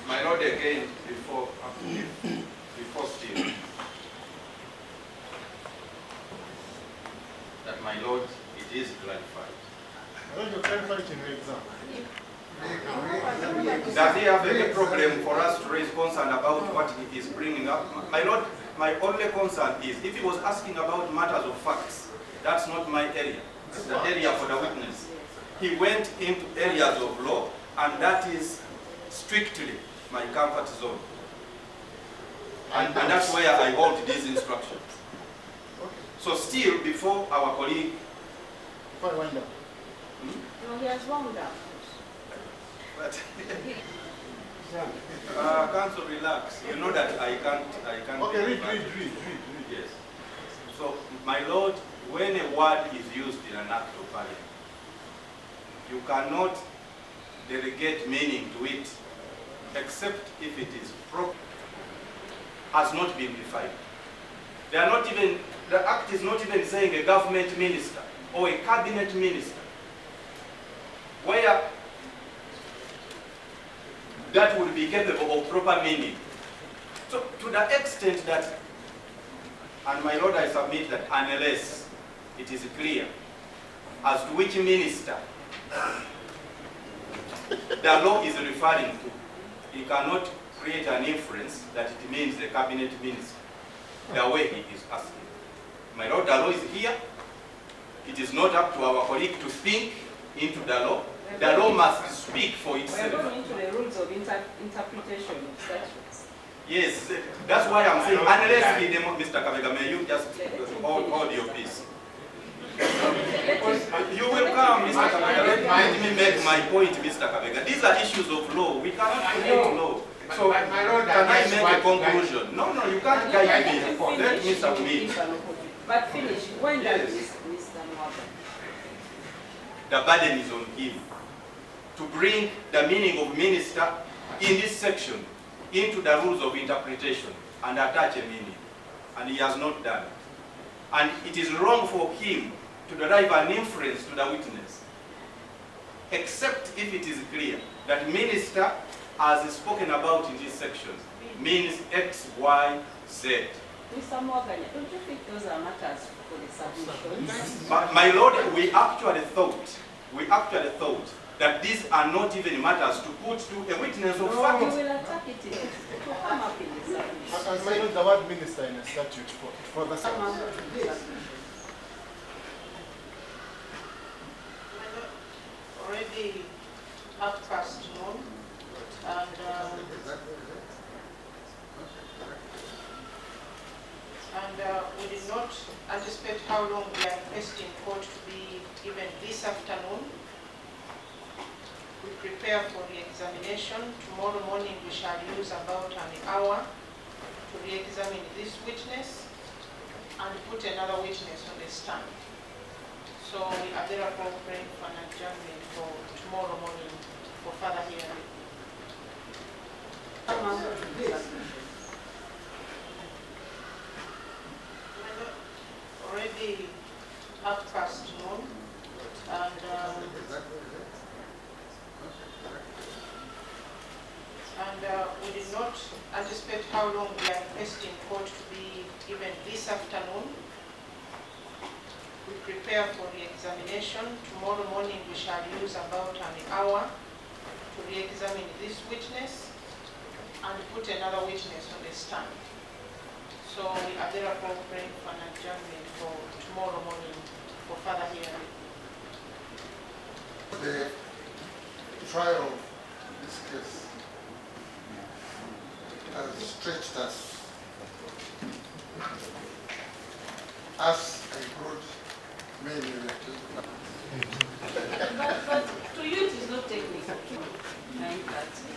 My lord, again, before still, that my lord, it is clarified. I want to clarify it in your exam. Does he have any problem for us to raise concern about what he is bringing up? My lord, my only concern is, if he was asking about matters of facts, that's not my area. It's the area for the witness. He went into areas of law, and that is strictly my comfort zone. And that's where I hold these instructions. So still, before our colleague... Before I wind up. No, he has wound up. But counsel, relax. You know that I can't. Okay, read. Yes. So, my lord, when a word is used in an act of parliament, you cannot delegate meaning to it, except if it is proper, has not been defined. They are not even, the act is not even saying a government minister or a cabinet minister, where that would be capable of proper meaning. So to the extent that, and my lord, I submit that unless it is clear as to which minister the law is referring to, he cannot create an inference that it means the cabinet minister, the way he is asking. My lord, the law is here. It is not up to our colleague to think into the law. The law must speak for We are itself. going into the rules of interpretation of statutes. Yes, that's why I'm saying, unless he Mr. Kabega, may you just hold your peace. You will come, Mr. Kabega. Let me make my point, Mr. Kabega. These are issues of law. We cannot create law. So, can I make a conclusion? No, you can't guide me. Let me submit. But finish. When Yes. does Mr. Mwaba? The burden is on him to bring the meaning of minister in this section into the rules of interpretation and attach a meaning. And he has not done. And it is wrong for him to derive an inference to the witness, except if it is clear that minister, as is spoken about in this section, means X, Y, Z. Mr. Mwaganya, don't you think those are matters for the submissions? But my lord, we actually thought that these are not even matters to put to a witness of No, fact. you will attack it. It will come up in the submission. And I know the word minister in a statute for the Come up service. in the submission. Already 1:30, and And we did not anticipate how long we are requesting court to be given this afternoon. We prepare for the examination. Tomorrow morning we shall use about an hour to re-examine this witness and put another witness on the stand. So we are therefore praying for an adjournment for tomorrow morning for further hearing. Already 12:30, and we did not anticipate how long we are requesting court to be given this afternoon. We prepare for the examination. Tomorrow morning we shall use about an hour to re-examine this witness and put another witness on the stand. So we are therefore praying for an adjournment for tomorrow morning for further hearing. The trial of this case has stretched us. As I brought many relatives. But to you it is not technical. 9:30.